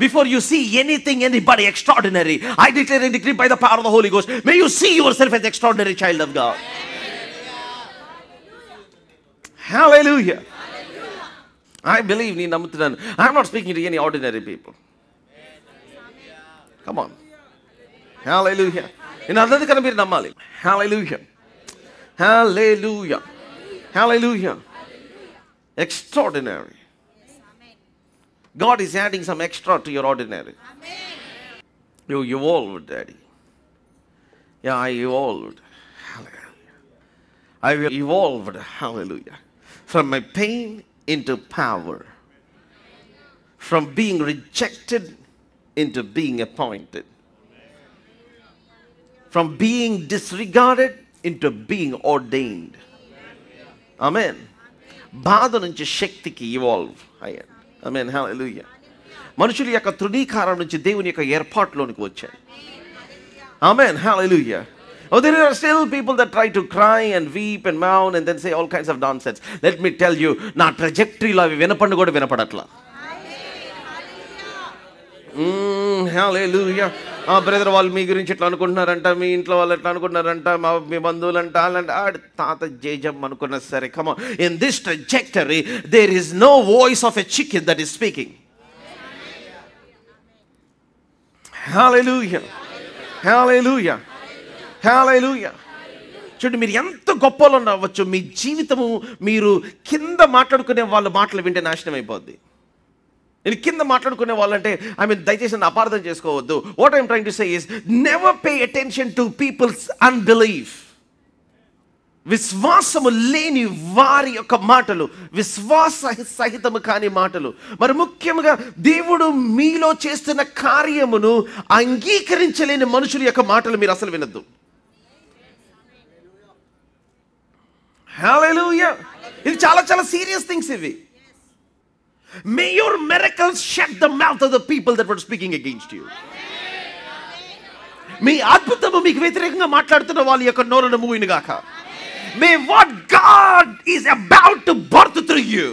Before you see anything, anybody extraordinary, I declare and decree by the power of the Holy Ghost, may you see yourself as extraordinary child of God. Hallelujah. I believe నేను నమ్ముతున్నాను. I'm not speaking to any ordinary people. Come on. Hallelujah. నేను అందరిది కన్నా మీరు నమ్మాలి. Hallelujah. Hallelujah. Hallelujah. Extraordinary. God is adding some extra to your ordinary. You evolved, Daddy. Yeah, I evolved. Hallelujah. I evolved. Hallelujah. From my pain into power. From being rejected into being appointed. From being disregarded into being ordained. Amen. బాధ నుంచి శక్తికి evolve అయ్యాను. ఆమేన్. హల్లెలూయా. మనుషుల యొక్క తృణీకారం నుంచి దేవుని యొక్క ఏర్పాటులోనికి వచ్చాను. ఆమేన్. హల్లెలూయా. Oh, there are still people that try to cry and weep and moan and then say all kinds of nonsense. Let me tell you, నా ట్రాజెక్టరీలో అవి వినపండు కూడా వినపడట్లా. హల్లెలూయా. బ్రదర్ వాళ్ళు మీ గురించి ఇట్లా అనుకుంటున్నారంట, మీ ఇంట్లో వాళ్ళు ఎట్లా అనుకుంటున్నారంట, మీ బంధువులు అంట అలాంటి తాత జేజం అనుకున్నా సరే. Come on, in this trajectory there is no voice of a chicken that is speaking. Hallelujah. Hallelujah. Hallelujah. చూడండి, మీరు ఎంత గొప్పలో ఉండవచ్చు, మీ జీవితము మీరు కింద మాట్లాడుకునే వాళ్ళ మాటలు వింటే నాశనం అయిపోద్ది. నేను కింద మాట్లాడుకునే వాళ్ళంటే దయచేసి నన్ను అపార్థం చేసుకోవద్దు. What I'm trying to say is never pay attention to people's unbelief. విశ్వాసము లేని వారి యొక్క మాటలు, విశ్వాస సహితము కాని మాటలు, మరి ముఖ్యంగా దేవుడు మీలో చేస్తున్న కార్యమును అంగీకరించలేని మనుషుల యొక్క మాటలు మీరు అసలు వినద్దు. హల్లెలూయా. ఇది చాలా చాలా సీరియస్ థింగ్స్ ఇవి. May your miracles shut the mouth of the people that were speaking against you. మీ అద్భుతము మీకు వ్యతిరేకంగా మాట్లాడుతున్న వాళ్ళ యొక్క నోరును మూయిను గాక. May what God is about to birth through you.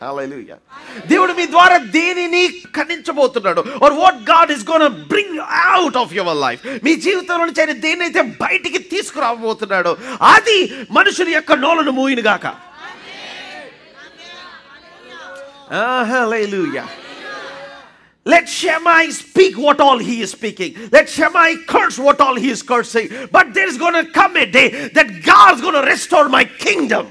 Hallelujah. దేవుడు మీ ద్వారా దేనిని కనించబోతున్నాడు, or what God is going to bring out of your life. మీ జీవితంలో నుంచి ఆయన దేనైతే బయటికి తీసుకురాబోతున్నాడో అది మనుషుల యొక్క నోరును మూయిను గాక. Hallelujah. Let Shammai speak what all he is speaking. Let Shammai curse what all he is cursing. But there is going to come a day that God is going to restore my kingdom.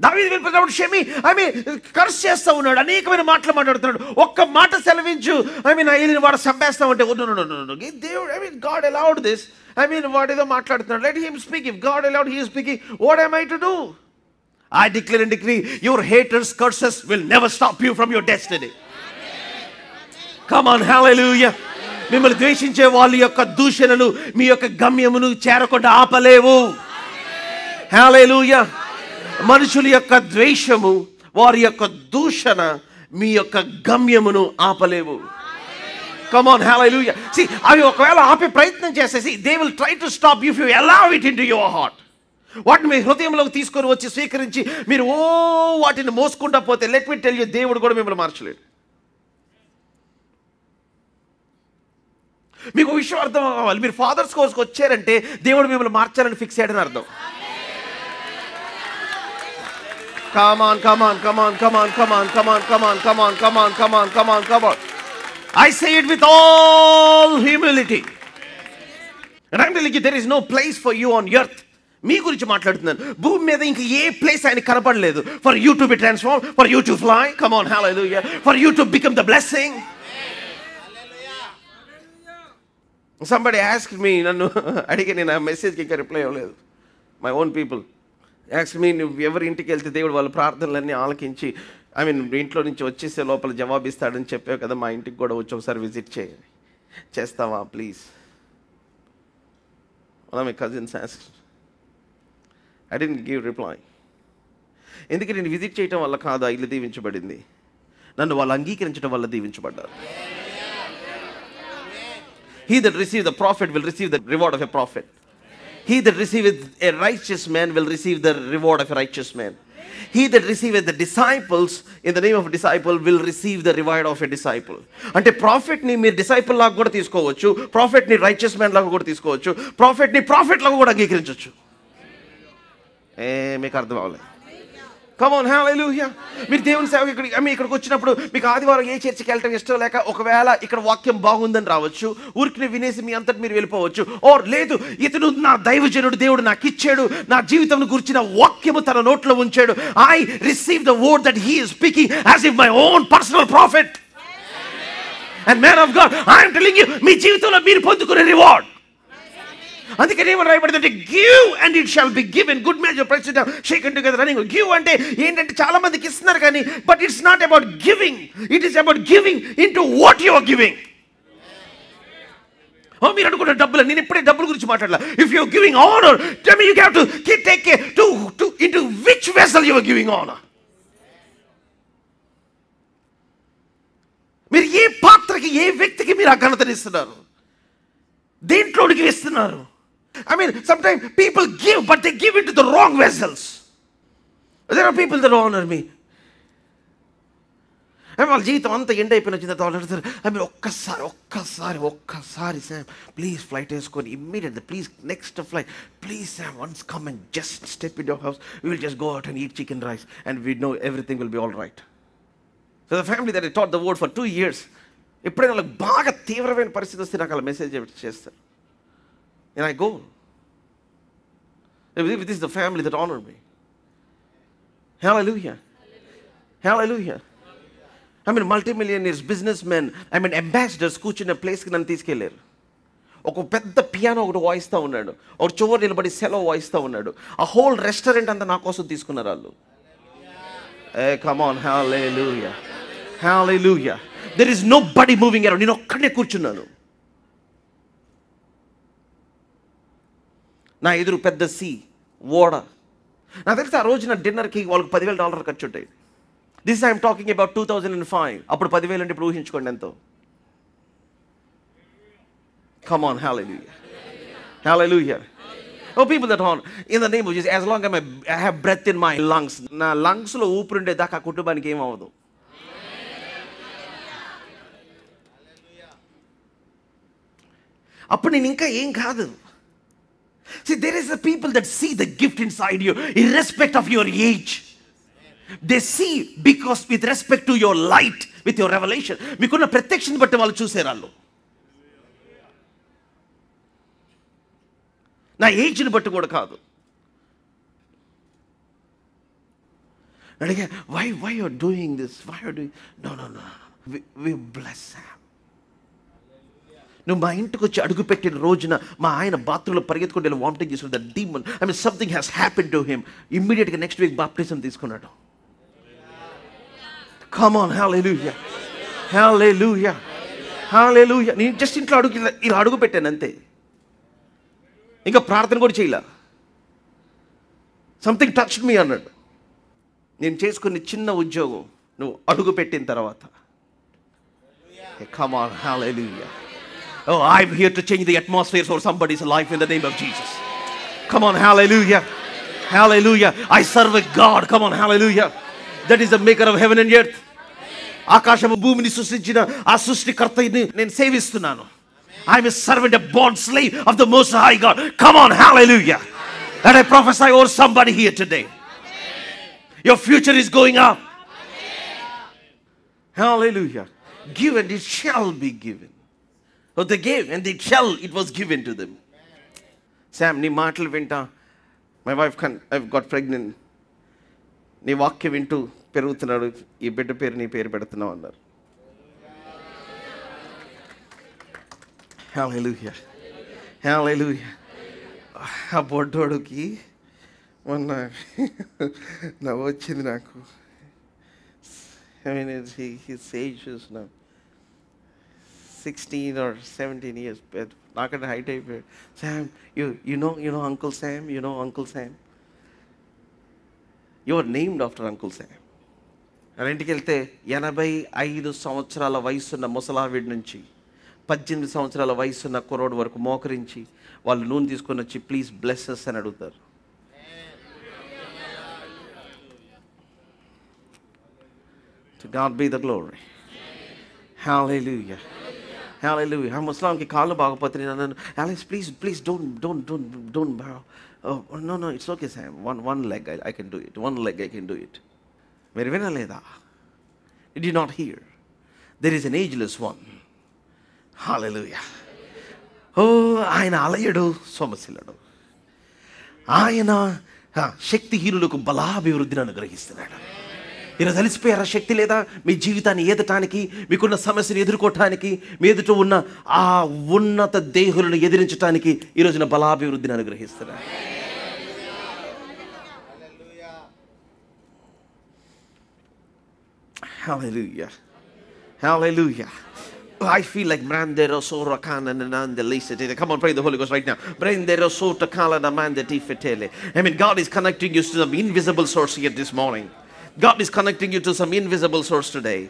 దావీదు వెళ్ళిపోయినప్పుడు షెమి curse చేస్తూ ఉన్నాడు, అనేకమైన మాటలు మాట్లాడుతున్నాడు. ఒక్క మాట సెలవించు, వాడు చంపేస్తా ఉంటే దేవుడు God allowed this. వాడేదో మాట్లాడుతున్నాడు. Let him speak. If God allowed, he is speaking. What am I to do? I declare and decree, your haters' curses will never stop you from your destiny. Come on, hallelujah. మిమ్మల్ని ద్వేషించే వాళ్ళ యొక్క దూషణలు మీ యొక్క గమ్యమును చేరకుండా ఆపలేవు. హల్లెలూయా. మనుషుల యొక్క ద్వేషము, వారి యొక్క దూషణ మీ యొక్క గమ్యమును ఆపలేవు. Come on, hallelujah. See, అవి ఒకవేళ ఆపే ప్రయత్నం చేసేసి, they will try to stop you if you allow it into your heart. వాటిని మీ హృదయంలోకి తీసుకొని వచ్చి స్వీకరించి మీరు వాటిని మోసుకుంటా పోతే, లెట్ మీ టెల్ యూ, దేవుడు కూడా మిమ్మల్ని మార్చలేడు. మీకు విషయం అర్థం అవ్వాలి. మీరు ఫాదర్స్ కోర్స్కి వచ్చారంటే దేవుడు మిమ్మల్ని మార్చాలని ఫిక్స్ అయ్యాడని అర్థం. Come on, come on, come on, come on, come on, come on, come on, come on, come on, come on, come on, come on. I say it with all humility. And I'm telling you, there is no place for you on earth. మీ గురించి మాట్లాడుతున్నాను. భూమి మీద ఇంక ఏ place ఆయన కనపడలేదు. For you to be transform, for you to fly, come on, hallelujah, for you to become the blessing. Somebody asked me, నన్ను అడిగి, నేను ఆ మెసేజ్కి ఇంకా రిప్లై అవ్వలేదు. My own people asked me, నువ్వు ఎవరి ఇంటికి వెళ్తే దేవుడు వాళ్ళ ప్రార్థనలన్నీ ఆలకించి ఇంట్లో నుంచి వచ్చేసే లోపల జవాబిస్తాడని చెప్పావు కదా, మా ఇంటికి కూడా వచ్చి ఒకసారి విజిట్ చేస్తావా please? My cousins asked. I didn't give reply. ఎందుకంటే నేను విజిట్ చేయటం వల్ల కాదు ఆ ఇల్లు దీవించబడింది, నన్ను వాళ్ళు అంగీకరించడం వల్ల దీవించబడ్డారు. He that received the prophet will receive the reward of a prophet. He that receiveth a righteous man will receive the reward of a righteous man. He that receiveth the disciples in the name of a disciple will receive the reward of a disciple. అంటే ప్రాఫిట్ని మీరు disciple లాగా కూడా తీసుకోవచ్చు, ప్రాఫిట్ని righteous man లాగా కూడా తీసుకోవచ్చు, ప్రాఫిట్ని profit లాగా కూడా అంగీకరించవచ్చు. మీకు అర్థం అవ్వలేదు. కమ్ ఆన్, హల్లెలూయా. మీరు దేవుని సేవకి ఇక్కడికి వచ్చినప్పుడు మీకు ఆదివారం ఏ చర్చికి వెళ్ళటం ఇష్టం లేక ఒకవేళ ఇక్కడ వాక్యం బాగుందని రావచ్చు, ఊరికి వినేసి మీ అంతటి మీరు వెళ్ళిపోవచ్చు. ఓర్ లేదు, ఇతను నా దైవజనుడు, దేవుడు నాకు ఇచ్చాడు, నా జీవితం గురించిన వాక్యము తన నోట్లో ఉంచాడు. I receive the word that he is speaking as if my own personal prophet. And man of God, I am telling you, మీ జీవితంలో మీరు పొందుకునే రివార్డ్. అందుకని ఏమని రాయబడిందంటే give and it shall be given, good measure pressed down shaken together running. Give అంటే ఏంటంటే చాలా మందికి ఇస్తున్నారు కానీ but it's not about giving, it is about giving into what you are giving. మీరు అనుకున్న డబ్బులు, నేను ఎప్పుడే డబ్బుల గురించి మాట్లాడలా. If you are giving honour, tell me you have to take care to into which vessel you are giving honour. మీరు ఏ పాత్రకి, ఏ వ్యక్తికి మీరు ఆ ఘనతనిస్తున్నారు, దేంట్లోనికి ఇస్తున్నారు? I mean, sometimes people give, but they give it to the wrong vessels. There are people that honor me. వాళ్ళ జీవితం అంతా ఎండ్ అయిపోయిన వచ్చిన తర్వాత అడుగుతారు, ఒక్కసారి శామ్ ప్లీజ్ ఫ్లైట్ వేసుకొని immediate, please next flight, please Sam once come and just step in your house, we will just go out and eat chicken rice and we know everything will be all right. So the family that I taught the word for 2 years, ఎప్పుడైనా వాళ్ళకి బాగా తీవ్రమైన పరిస్థితి వస్తే నాకు అలా message చేస్తారు. And I go. This is the family that honored me. Hallelujah. Hallelujah. I mean, multimillionaires, businessmen, I mean, ambassadors కూర్చున్న ప్లేస్కి నన్ను తీసుకెళ్ళారు. ఒక పెద్ద పియానో ఒకటి వాయిస్తూ ఉన్నాడు, ఒక చివరి నిలబడి సెలో వాయిస్తూ ఉన్నాడు. ఆ హోల్ రెస్టారెంట్ అంతా నా కోసం తీసుకున్నారు వాళ్ళు. Come on, hallelujah. Hallelujah. There is nobody moving around. నేను ఒక్కడే కూర్చున్నాను. నా ఎదురు పెద్ద ఓడ. నాకు తెలిసి ఆ రోజున డిన్నర్కి వాళ్ళకి $10,000 ఖర్చు ఉంటాయి. This I'm talking about 2005. అప్పుడు 10,000 అంటే ఇప్పుడు ఊహించుకోండి ఎంతో. Come on, hallelujah. Hallelujah. Oh, people that honor in the name of Jesus, as long as I have breath in my lungs, నా లంగ్స్లో ఊపిరి ఉండేదాకా ఆ కుటుంబానికి ఏమవ్వదు. అప్పుడు నేను ఇంకా ఏం కాదు. See, there is a people that see the gift inside you, irrespective of your age. They see because with respect to your light, with your revelation. మీకున్న ప్రత్యక్షను బట్టి వాళ్ళు చూసారు. వాళ్ళు నా ఏజ్ని బట్టి కూడా కాదు. అడిగా, why you are doing this? Why you are doing? No. We bless Sam. నువ్వు మా ఇంటికి వచ్చి అడుగుపెట్టిన రోజున మా ఆయన బాత్రూంలో పరిగెత్తుకుంటే వామిటింగ్ చేసుకుని the demon, I mean something has happen to him. ఇమ్మీడియట్గా నెక్స్ట్ వీక్ బాప్టిజం తీసుకున్నాడు. Come on, hallelujah. హల్లెలూయా. హల్లెలూయా. నేను జస్ట్ ఇంట్లో ఇలా అడుగు పెట్టాను అంతే, ఇంకా ప్రార్థన కూడా చేయలే. సంథింగ్ టచ్డ్ మీ అన్నాడు. నేను చేసుకునే చిన్న ఉద్యోగం నువ్వు అడుగు పెట్టిన తర్వాత. Come on, hallelujah. Oh, I'm here to change the atmosphere for somebody's life in the name of Jesus. Come on, hallelujah. Hallelujah. I serve a God. Come on, hallelujah. That is the maker of heaven and earth. ఆకాశము భూమిని సృష్టించిన ఆ సృష్టికర్తని నేను సేవిస్తున్నాను. I'm a servant, a born slave of the Most High God. Come on, hallelujah. And I prophesy over somebody here today. Your future is going up. Hallelujah. Give and it shall be given. Oh, they gave and it was given to them. Sam, నీ మాటలు వింటా, my wife I've got pregnant. నీ వాక్యం వింటూ పెరుగుతున్నాడు, ఈ బిడ్డ పేరు నీ పేరు పెడుతున్నావు అన్నారు. Hallelujah. Hallelujah. ఆ బొడ్డోడుకి మొన్న నవ్వు వచ్చింది నాకు. I mean, his age is now 16 or 17 years. నాకంటే హైట్ అయిపోయాడు. Sam, you know Uncle Sam? You know Uncle Sam? You are named after Uncle Sam. వాళ్ళ ఇంటికి వెళ్తే 85 సంవత్సరాల వయసున్న ముసలావిడి నుంచి 18 సంవత్సరాల వయసున్న కుర్రోడు వరకు మోకరించి వాళ్ళు నూనె తీసుకొని వచ్చి ప్లీజ్ బ్లెస్ us అని అడుగుతారు. To God be the glory. Hallelujah. Hallelujah. ఆ ముస్లాంకి కాళ్ళు బాగపోతే నేను అన్నాను, Alex please don't no, it's okay Sam, one leg I can do it, one leg I can do it. మీరు వినలేదా? Did you not hear? There is an ageless one. Hallelujah. ఆయన అలయడు, సొమసిల్లడు. ఆయన శక్తిహీనులకు బలాభివృద్ధిని అనుగ్రహిస్తున్నాడు. ఈరోజు అలిసిపోయారా? శక్తి లేదా మీ జీవితాన్ని ఎదటానికి, మీకున్న సమస్యను ఎదుర్కోవటానికి, మీ ఎదుట ఉన్న ఆ ఉన్నత దేహులను ఎదిరించడానికి ఈరోజున బలాభివృద్ధిని అనుగ్రహిస్తున్నాడు. Hallelujah. Hallelujah. I feel like Brandero Sora Kana and the Lisa. Come on, pray the Holy Ghost right now. Brandero Sota Kala Namanda Tifetele. I mean, God is connecting you to some invisible source here this morning. God is connecting you to some invisible source today,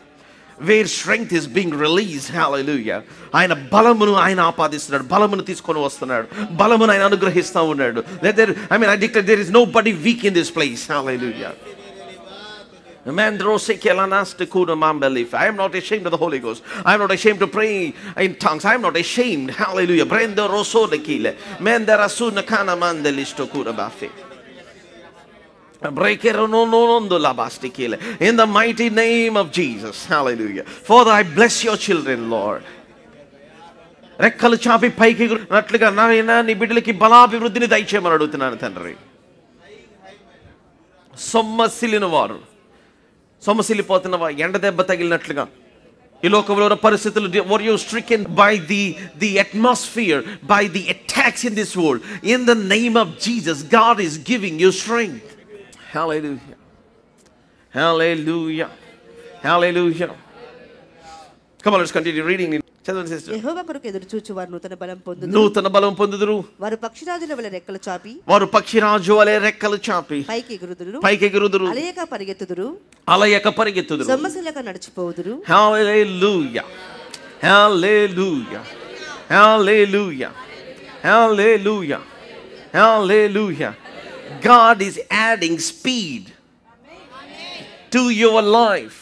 where strength is being released. Hallelujah. ఆయన బలమును ఆయన ఆపాదిస్తున్నాడు, బలమును తీసుకొని వస్తున్నాడు, బలమును ఆయన అనుగ్రహిస్తూ ఉన్నాడు. I declare there is nobody weak in this place. Hallelujah. I am not ashamed of the Holy Ghost. I am not ashamed to pray in tongues. I am not ashamed. Hallelujah. In the mighty name of Jesus. Hallelujah. Father, I bless your children, Lord. రెక్కలు చాపి పైకి నట్లుగా నాయన నీ బిడ్డలకి బలాభివృద్ధిని దయచేయమని అడుగుతున్నాను తండ్రి. సొమ్మసిల్లిన వారు, సొమ్మసిల్లిపోతున్నవా, ఎండ దెబ్బ తగిలినట్లుగా ఈ లోకంలో ఉన్న పరిస్థితులు, were you stricken by the atmosphere, by the attacks in this world? In the name of Jesus, God is giving you strength. Hallelujah. Hallelujah. Hallelujah. Come on, let's continue reading. చదవండి సిస్టర్. యెహోవా కొరకు ఎదురు చూచువారు నూతన బలం పొందుదురు. వారు పక్షిరాజుల వలె రెక్కలు చాపి పైకి ఎగురుదురు. అలయక పరిగెత్తుదురు. సొమ్మసిల్లక నడిచిపోవుదురు. Hallelujah. Hallelujah. Hallelujah. Hallelujah. Hallelujah. God is adding speed to your life.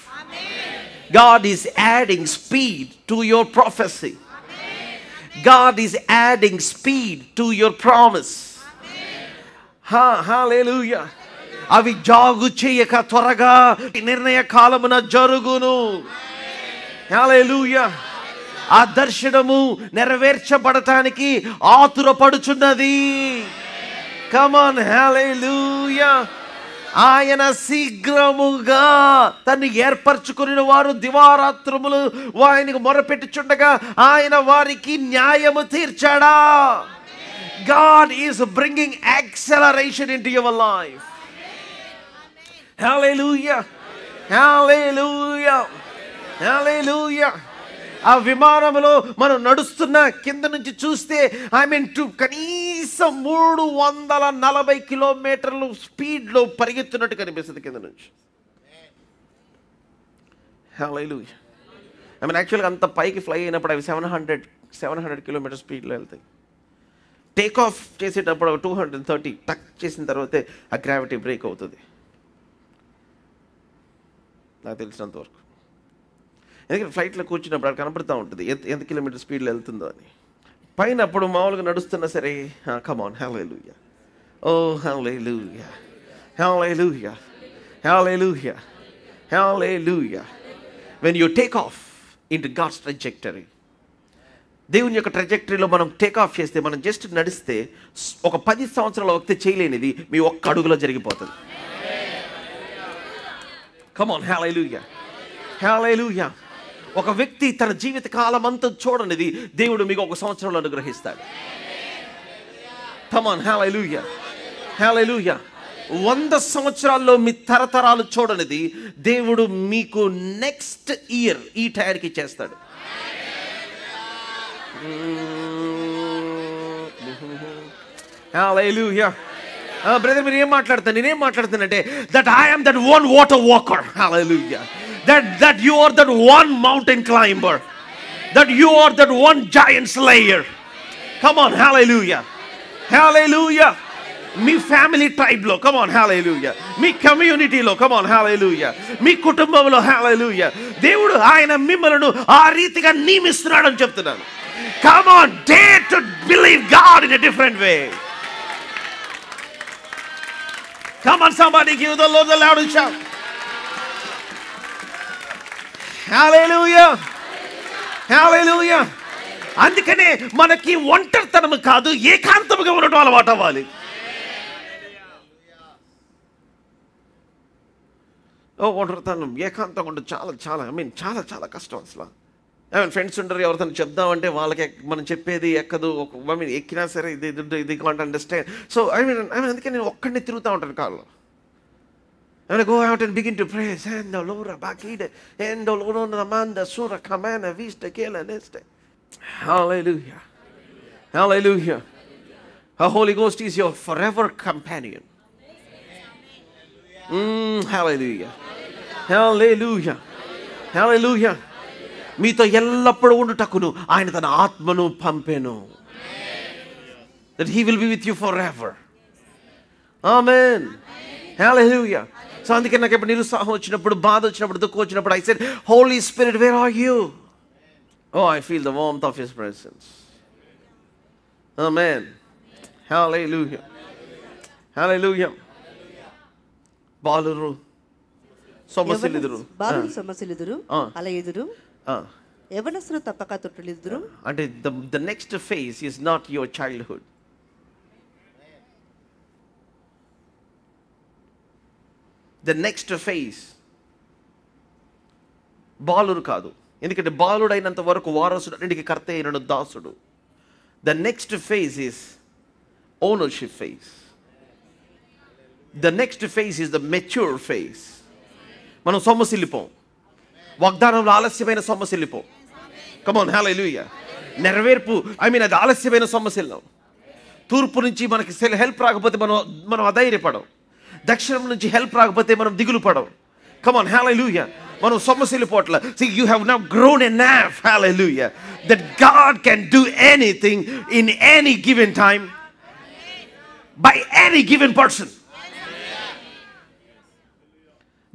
God is adding speed to your prophecy. God is adding speed to your promise. Hallelujah. అవి జాగు చేయక త్వరగా నిర్ణయ కాలమున జరుగును. Hallelujah. ఆ దర్శనము నెరవేర్చబడటానికి ఆతురపడుచున్నది. Come on. Hallelujah. ఆయన శీఘ్రముగా తను ఏర్పరచుకుని వారు దివారాత్రములు ఆయనకు మొరపెట్టుచుండగా ఆయన వారికి న్యాయము తీర్చాడా. God is bringing acceleration into your life. Hallelujah. Hallelujah. Hallelujah. ఆ విమానంలో మనం నడుస్తున్న కింద నుంచి చూస్తే కనీసం 340 కిలోమీటర్లు స్పీడ్లో పరిగెత్తున్నట్టు కనిపిస్తుంది కింద నుంచి. Hallelujah. యాక్చువల్గా అంత పైకి ఫ్లై అయినప్పుడు అవి 700 కిలోమీటర్ స్పీడ్లో వెళ్తాయి. టేక్ ఆఫ్ చేసేటప్పుడు 230 టక్ చేసిన తర్వాతే ఆ గ్రావిటీ బ్రేక్ అవుతుంది నాకు తెలిసినంత వరకు. ఎందుకంటే ఫ్లైట్లో కూర్చున్నప్పుడు అది కనపడుతూ ఉంటుంది ఎంత కిలోమీటర్ స్పీడ్లో వెళ్తుందో అని. పైన అప్పుడు మామూలుగా నడుస్తున్నా సరే కమాన్. Hallelujah. Oh, hallelujah. Hallelujah. Hallelujah. Hallelujah. When you take off into God's trajectory, దేవుని యొక్క ట్రజెక్టరీలో మనం టేక్ ఆఫ్ చేస్తే, మనం జస్ట్ నడిస్తే ఒక 10 సంవత్సరాల వ్యక్తి చేయలేనిది మీ ఒక్క అడుగులో జరిగిపోతుంది. కమాన్. Hallelujah. Hallelujah. ఒక వ్యక్తి తన జీవిత కాలం అంతా చూడనిది దేవుడు మీకు 1 సంవత్సరంలో అనుగ్రహిస్తాడు. Come on. Hallelujah. Hallelujah. 100 సంవత్సరాల్లో మీ తరతరాలు చూడనిది దేవుడు మీకు నెక్స్ట్ ఇయర్ ఈ టైంకి చేస్తాడు. Hallelujah. బ్రదర్ మీరు ఏం మాట్లాడుతాను, నేనేం మాట్లాడుతానంటే that I am that one water walker. Hallelujah. That you are that one mountain climber, that you are that one giant slayer. Come on. Hallelujah. Hallelujah. మీ ఫ్యామిలీ ట్రైబ్లో come on hallelujah, మీ కమ్యూనిటీలో come on hallelujah, మీ కుటుంబంలో హల్లెలూయా, దేవుడు ఆయన మిమ్మల్ని ఆ రీతిగా నియమిస్తున్నాడని చెప్తున్నాను. Come on, dare to believe God in a different way. Come on, somebody give the Lord the loudest shout. Hallelujah, hallelujah. అందుకనే మనకి ఒంటరితనం కాదు, ఏకాంతముగా ఉండటం అలవాటు అవ్వాలి. ఒంటరితనం ఏకాంతంగా ఉండదు చాలా చాలా చాలా చాలా కష్టం అసలు. ఫ్రెండ్స్ ఉంటారు, ఎవరితో చెప్దామంటే వాళ్ళకి మనం చెప్పేది ఎక్కదు. ఎక్కినా సరే ఇది కాంట్ అండర్స్టాండ్. సో అందుకే నేను ఒక్కడిని తిరుగుతూ ఉంటాను కాళ్ళు. And I go out and begin to praise. And the Lord Bakide, and the Lord Amanda, Sura, Kamana, Vista, Kela, Neste. Hallelujah. Hallelujah. The Holy Ghost is your forever companion. Hallelujah. Hallelujah. Hallelujah. మీతో ఎల్లప్పుడూ ఉండుటకును ఆయన తన ఆత్మను పంపెను. That he will be with you forever. Amen. Hallelujah. So అందుకే నాకు ఎప్పుడు నిరుత్సాహం వచ్చినప్పుడు, బాధ వచ్చినప్పుడు, దుఃఖం వచ్చినప్పుడు, I said, Holy Spirit, where are you? Oh, I feel the warmth of his presence. Amen. Hallelujah. Hallelujah. బాలురు సమస్యలిదురు, బాలురు సమస్యలిదురు, అలా ఎదురు యవనస్తులు తప్పక తొట్టులిదురు. అంటే the next phase is not your childhood. The next phase బాలుడు కాదు, ఎందుకంటే బాలుడు అయినంత వరకు వారసుడు, అన్నిటికీ కర్త అయినడు దాసుడు. The next phase is ownership phase. The next phase is the mature phase. మనం సొమ్మసిల్లిపోం, వాగ్దానంలో ఆలస్యమైన సొమ్మసిల్లిపోం. Come on, hallelujah. నెరవేర్పు అది ఆలస్యమైన సొమ్మసిల్లం. తూర్పు నుంచి మనకి హెల్ప్ రాకపోతే మనం అధైర్యపడం, దక్షిణం నుంచి హెల్ప్ రాకపోతే మనం దిగులు పడం. Come on, hallelujah. మనం సొమ్మసిల్లిపోట్ల. See, you have now grown enough, hallelujah, that God can do anything in any given time by any given person.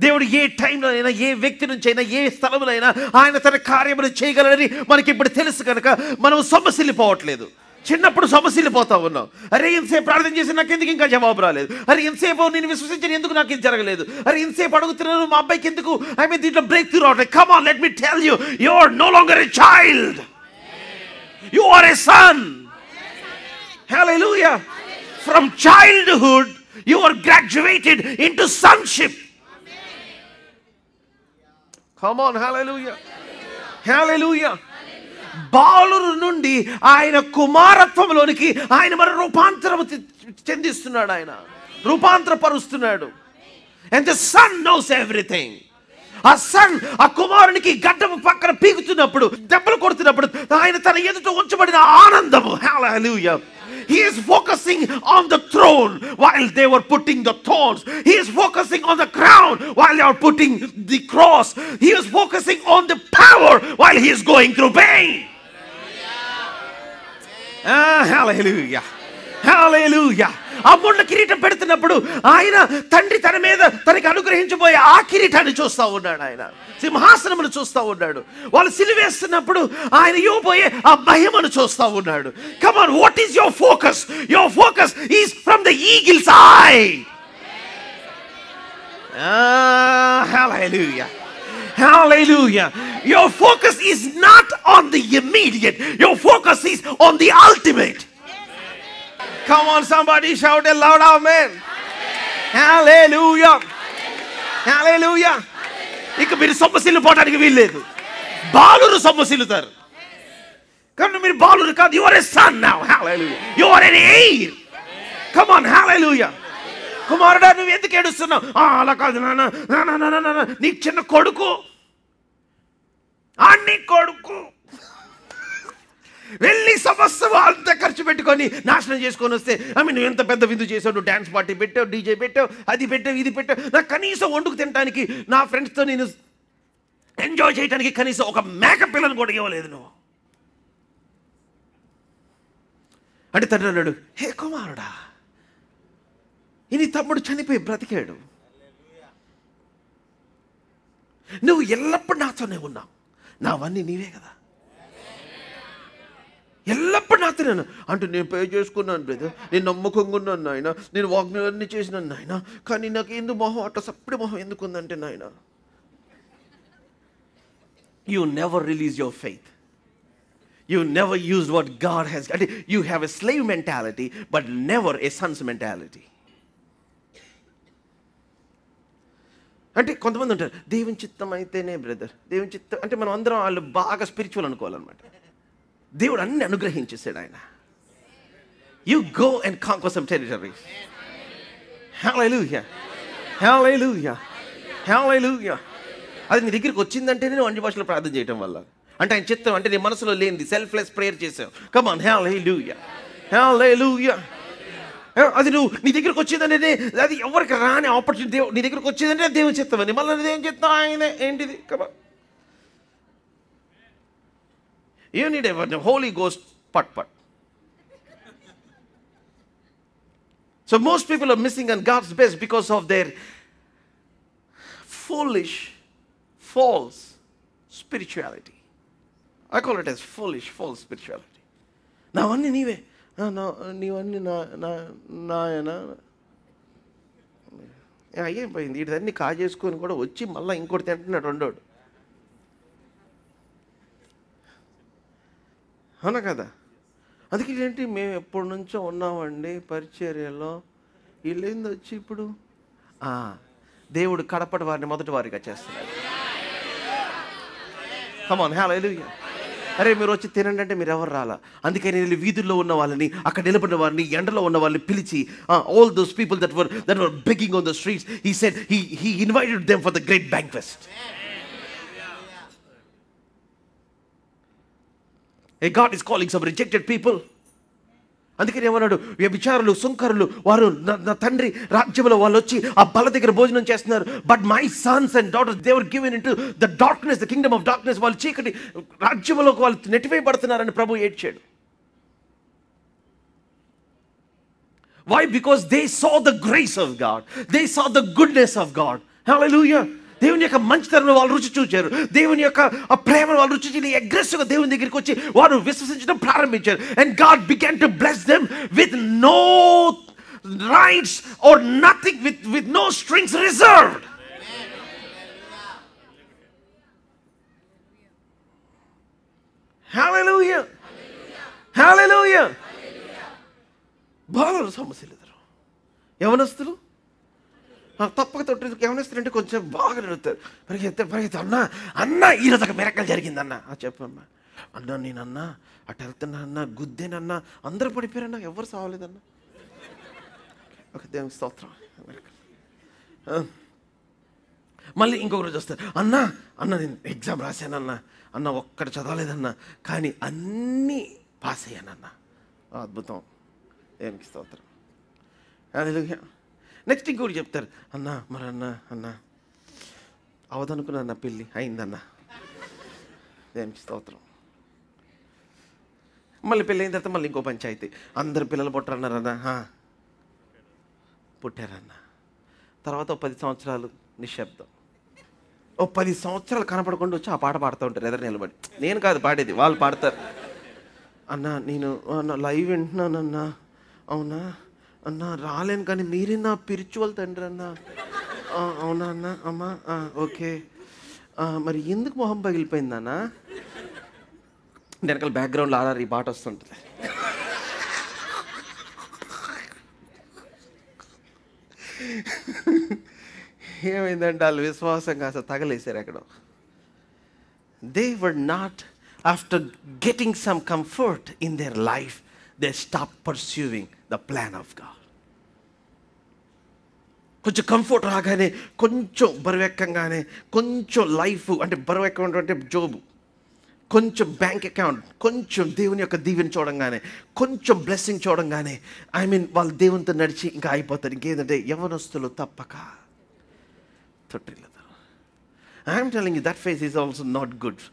దేవుడు ఏ టైంలో అయినా, ఏ వ్యక్తి నుంచి అయినా, ఏ స్థలంలో అయినా ఆయన తన కార్యములు చేయగలరని మనకి ఇప్పుడు తెలుసు కనుక మనం సొమ్మసిల్లిపోవట్లేదు. చిన్నప్పుడు సమస్యలిపోతా ఉన్నాం. అరే ఎంతసేపు ప్రార్థన చేసి నాకు ఎందుకు ఇంకా జవాబు రాలేదు, అరే ఎంతసేపు నేను విశ్వసించిన ఎందుకు నాకు ఇది జరగలేదు, అరే ఎంతసేపు అడుగుతున్నాను మా అబ్బాయికి ఎందుకు దీంట్లో బ్రేక్ త్రూ రావట్లేదు. Come on, let me tell you, you are no longer a child, you are a son. Hallelujah. From childhood you are graduated into sonship. Come on, hallelujah. Hallelujah. బాలురు నుండి ఆయన కుమారత్వంలోనికి ఆయన మరి రూపాంతరం చెందిస్తున్నాడు, ఆయన రూపాంతరపరుస్తున్నాడు. And the son knows everything. ఆ sun ఆ కుమారునికి గడ్డము పక్కన పీకుతున్నప్పుడు, దెబ్బలు కొడుతున్నప్పుడు ఆయన తన ఎదుట ఉంచబడిన ఆనందము. Hallelujah. He is focusing on the throne while they were putting the thorns. He is focusing on the crown while they are putting the cross. He is focusing on the power while he is going through pain. Hallelujah. Hallelujah. ఆ ముళ్ళ కిరీటం పెడుతున్నప్పుడు ఆయన తండ్రి తన మీద తనకి అనుగ్రహించబోయే ఆ కిరీటాన్ని చూస్తూ ఉన్నాడు, ఆయన సింహాసనమును చూస్తూ ఉన్నాడు. వాళ్ళు సిలువేస్తున్నప్పుడు ఆయన ఇవ్వబోయే ఆ మహిమను చూస్తూ ఉన్నాడు. Come on, what is your focus? Your focus is from the eagle's eye. Hallelujah. Hallelujah. Your focus is not on the immediate, your focus is on the ultimate. Come on, somebody shout a loud amen. Hallelujah. Hallelujah. ఇక మీరు సొమ్మసిల్లు పోవడానికి వీల్లేదు, బాలురు సొమ్మసిల్లుతారు. కానీ మీరు బాలురు కాదు, you are a son now. Hallelujah. You are an heir. Come on, hallelujah. కుమారుడా నువ్వు ఎందుకు ఏడుస్తున్నావు? అలా కాదు నాన్న, నీకు చిన్న కొడుకు, నీ కొడుకు వెళ్ళి సమస్య అంతా ఖర్చు పెట్టుకొని నాశనం చేసుకొని వస్తే నువ్వు ఎంత పెద్ద విందు చేసావు, నువ్వు డ్యాన్స్ పార్టీ పెట్టావు, డీజే పెట్టావు, అది పెట్టావు, ఇది పెట్టావు, నాకు కనీసం వండుకు తినడానికి, నా ఫ్రెండ్స్తో నేను ఎంజాయ్ చేయడానికి కనీసం ఒక మేక పిల్లను కూడా ఇవ్వలేదు నువ్వు అంటే తండ్రి అన్నాడు, హే కుమారుడా, నీ తమ్ముడు చనిపోయి బ్రతికాడు. నువ్వు ఎల్లప్పుడూ నాతోనే ఉన్నావు. నావన్నీ నీవే కదా. ఎల్లప్పుడు నాతోనే అంటే నేను పే చేసుకున్నాను బ్రదర్, నేను నమ్మకంగా ఉన్నాను నాయన, నేను వాగ్దానాన్ని చేసినాను నాయన, కానీ నాకు ఎందుకు మొహం అట్లా సప్పుడు మొహం ఎందుకు ఉందంటే నాయన, you never release your faith. You never used what God has. You have a slave mentality, but never a son's mentality. అంటే కొంతమంది ఉంటారు, దేవుని చిత్తం అయితేనే బ్రదర్, దేవుని చిత్తం అంటే మనం అందరం వాళ్ళు బాగా స్పిరిచువల్ అనుకోవాలన్నమాట. దేవుడు అన్ని అనుగ్రహించేసాడు ఆయన. You go and conquer some territories. Hallelujah. Hallelujah. Hallelujah. అది నీ దగ్గరికి వచ్చిందంటేనే నువ్వు అన్ని భాషలో ప్రార్థన చేయటం వల్ల. అంటే ఆయన చిత్తం అంటే నీ మనసులో లేనిది సెల్ఫ్లెస్ ప్రేయర్ చేసావు. కమ్ ఆన్, హల్లెలూయా, హల్లెలూయా. అది నువ్వు నీ దగ్గరికి వచ్చేదంటే అది ఎవరికి రాని ఆపర్చునిటీ. దేవుడు నీ దగ్గరికి వచ్చేదంటే దేవుని చిత్తం అని. మళ్ళీ ఏం చెప్తాం ఆయన ఏంటిది? Come on, you need a Holy Ghost pat pat. So most people are missing on God's best because of their foolish, false spirituality. I call it as foolish, false spirituality. నావన్నీ నీవే, నీవన్నీ నాయన ఏం పోయింది, వీటిదన్నీ కాజేసుకొని కూడా వచ్చి మళ్ళీ ఇంకోటి తింటున్నాడు రెండోడు. అవునా కదా? అందుకే ఏంటి, మేము ఎప్పటి నుంచో ఉన్నామండి పరిచర్యలో, వీళ్ళేంది వచ్చి ఇప్పుడు దేవుడు కడపటి వారిని మొదటి వారిగా చేస్తున్నాడు. కమ్ ఆన్, హల్లెలూయా. అరే మీరు వచ్చి తినండి అంటే మీరు ఎవరు రాలా. అందుకే నేను వీధుల్లో ఉన్న వాళ్ళని, అక్కడ నిలబడిన వారిని, ఎండలో ఉన్న వాళ్ళని పిలిచి, all those people that were begging on the streets, he said he invited them for the great banquet. God is calling some rejected people. అందుకని ఏమన్నాడు, వ్యభిచారులు, సుంకరులు వారు నా తండ్రి రాజ్యంలో వాళ్ళు వచ్చి ఆ బల దగ్గర భోజనం చేస్తున్నారు. But my Sons and daughters they were given into the darkness, the Kingdom of darkness. వాళ్ళు చీకటి రాజ్యంలోకి వాళ్ళు నెట్టివేయబడుతున్నారని ప్రభు ఏడ్చాడు. Why? Because they saw the grace of God. They saw the goodness of God. Hallelujah. దేవుని యొక్క మంచితనం వాళ్ళు రుచి చూచారు. దేవుని యొక్క ఆ ప్రేమను వాళ్ళు రుచి చూసి అగ్రెసివ్గా దేవుని దగ్గరికి వచ్చి వారు విశ్వసించడం ప్రారంభించారు. And God began to bless them with no rights or nothing, with no strings reserved. Hallelujah. Hallelujah. బాగా సమస్యలు ఎదురు యవనస్తులు తప్పక తొట్టి ఏమనిస్తారంటే కొంచెం బాగా నడుస్తారు. పరిగెత్తే అన్న ఈరోజు ఒక మిరకల్ జరిగిందన్న. చెప్పమ్మా అన్న, నేనన్నా అటు వెళ్తున్నా అన్న, గుద్దేనన్నా, అందరూ పడిపోయారన్నా, ఎవరు సావలేదన్నా. ఒక దేవుని స్తోత్రం. మళ్ళీ ఇంకొక రోజు వస్తారు, అన్న నేను ఎగ్జామ్ రాశానన్నా, అన్న ఒక్కటి చదవలేదన్నా, కానీ అన్నీ పాస్ అయ్యానన్నా. అద్భుతం, దేవునికి స్తోత్రం. హల్లెలూయా. నెక్స్ట్ ఇంకోటి చెప్తారు, మరి అన్న అవదనుకున్నా, అన్న పెళ్ళి అయిందన్న. దేవునికి స్తోత్రం. మళ్ళీ పెళ్ళి అయిన తర్వాత మళ్ళీ ఇంకో పంచాయతీ, అందరు పిల్లలు పుట్టారన్నారన్న. పుట్టారన్న. తర్వాత 10 సంవత్సరాలు నిశ్శబ్దం. 10 సంవత్సరాలు కనపడకుండా వచ్చి ఆ పాట పాడుతూ ఉంటారు ఎదురు నిలబడి. నేను కాదు పాడేది, వాళ్ళు పాడతారు. నేను లైవ్ వింటున్నానన్నా. అవునా అన్న, రాలేను కానీ మీరే నా స్పిరిచువల్ తండ్రి అన్న. అవునా అన్న, అమ్మా ఓకే. మరి ఎందుకు మొహం పగిలిపోయిందన్నా? వెనకాల బ్యాక్గ్రౌండ్లో ఆడారు ఈ పాట వస్తుంటుంది. ఏమైందంటే వాళ్ళు విశ్వాసం కాస్త తగలేశారు ఎక్కడో. They were not, after getting some comfort in their life, they stopped pursuing the plan of God. కొంచెం కంఫర్ట్ రాగానే, కొంచెం బరువెక్కంగానే, కొంచెం లైఫ్ అంటే బరువెక్కడం అంటే జోబు, కొంచెం బ్యాంక్ అకౌంట్, కొంచెం దేవుని యొక్క దీవెని చూడంగానే, కొంచెం బ్లెస్సింగ్ చూడంగానే, వాళ్ళు దేవునితో నడిచి ఇంకా అయిపోతారు. ఇంకేంటంటే యవనస్తులు తప్పక తొట్టిల్లదు. I'm telling you that phase is also not good.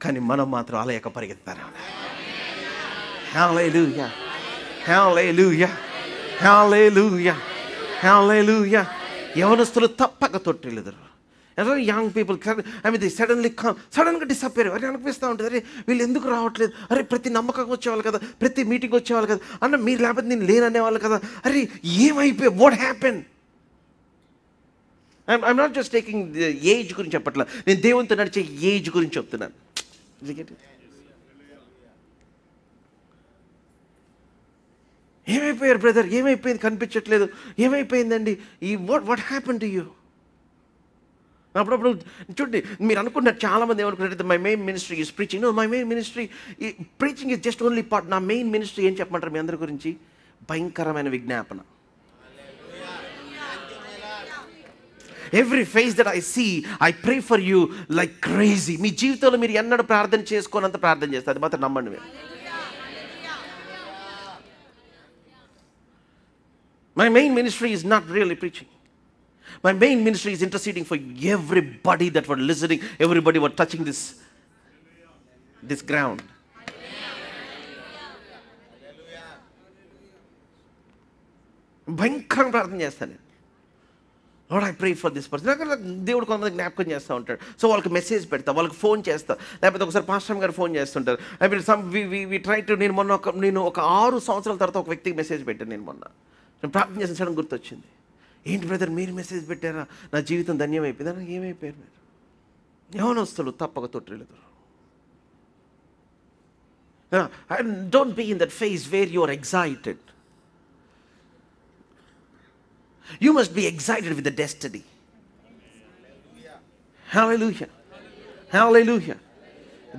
కానీ మనం మాత్రం అలయక పరిగెత్తారు. హల్లెలూయా, హల్లెలూయా, హల్లెలూయా, హల్లెలూయా. యవనస్తులు తప్పక తొట్టిల్లుదురు. యంగ్ పీపుల్ సడన్గా డిసప్పేర్. అరే అనిపిస్తూ ఉంటుంది, అరే వీళ్ళు ఎందుకు రావట్లేదు, అరే ప్రతి నమ్మకంగా వచ్చేవాళ్ళు కదా, ప్రతి మీటింగ్ వచ్చేవాళ్ళు కదా అన్న, మీరు లేకపోతే నేను లేననేవాళ్ళు కదా, అరే ఏమైపోయి, what happen? I'm not just taking age గురించి చెప్పట్లా, నేను దేవునితో నడిచే ఏజ్ గురించి చెప్తున్నాను. ఏమైపోయారు బ్రదర్, ఏమైపోయింది, కనిపించట్లేదు, ఏమైపోయిందండి, ఈ వాట్ హ్యాపెన్ టు యూ? అప్పుడప్పుడు చూడండి, మీరు అనుకుంటున్నారు, చాలామంది ఏమనుకుంటారు, my main ministry is preaching. No, my main ministry, preaching is just only part. నా మెయిన్ మినిస్ట్రీ ఏం చెప్పమంటారు మీ అందరి గురించి? భయంకరమైన విజ్ఞాపన. Every face that I see, I pray for you like crazy. మీ జీవితంలో మీరు ఎన్నడూ ప్రార్థన చేసుకోనంత ప్రార్థన చేస్తారు, అది మాత్రం నమ్మండి మీరు. My main ministry is not really preaching. My main ministry is interceding for everybody that were listening, everybody were touching this ground. భయంకరంగా ప్రార్థన చేస్తాను. Lord, I pray for this person. దేవుడు కొంతమంది జ్ఞాపకం చేస్తూ ఉంటాడు. సో వాళ్ళకి మెసేజ్ పెడతా, వాళ్ళకి ఫోన్ చేస్తా, లేకపోతే ఒకసారి పాస్టర్ గారు ఫోన్ చేస్తుంటారు. వి ట్రై టు, నేను ఒక 6 సంవత్సరాల తర్వాత ఒక వ్యక్తికి మెసేజ్ పెట్టాను. నేను ప్రార్థన చేసిన సడన్ గుర్తొచ్చింది, ఏంటి బ్రదర్ మీరు మెసేజ్ పెట్టారా, నా జీవితం ధన్యమైపోయింది. ఏమైపోయారు మీరు? యవనస్తులు తప్పక తొట్టిల్లుదురు. Don't be in that phase where you are excited. You must be excited with the destiny. Hallelujah, hallelujah.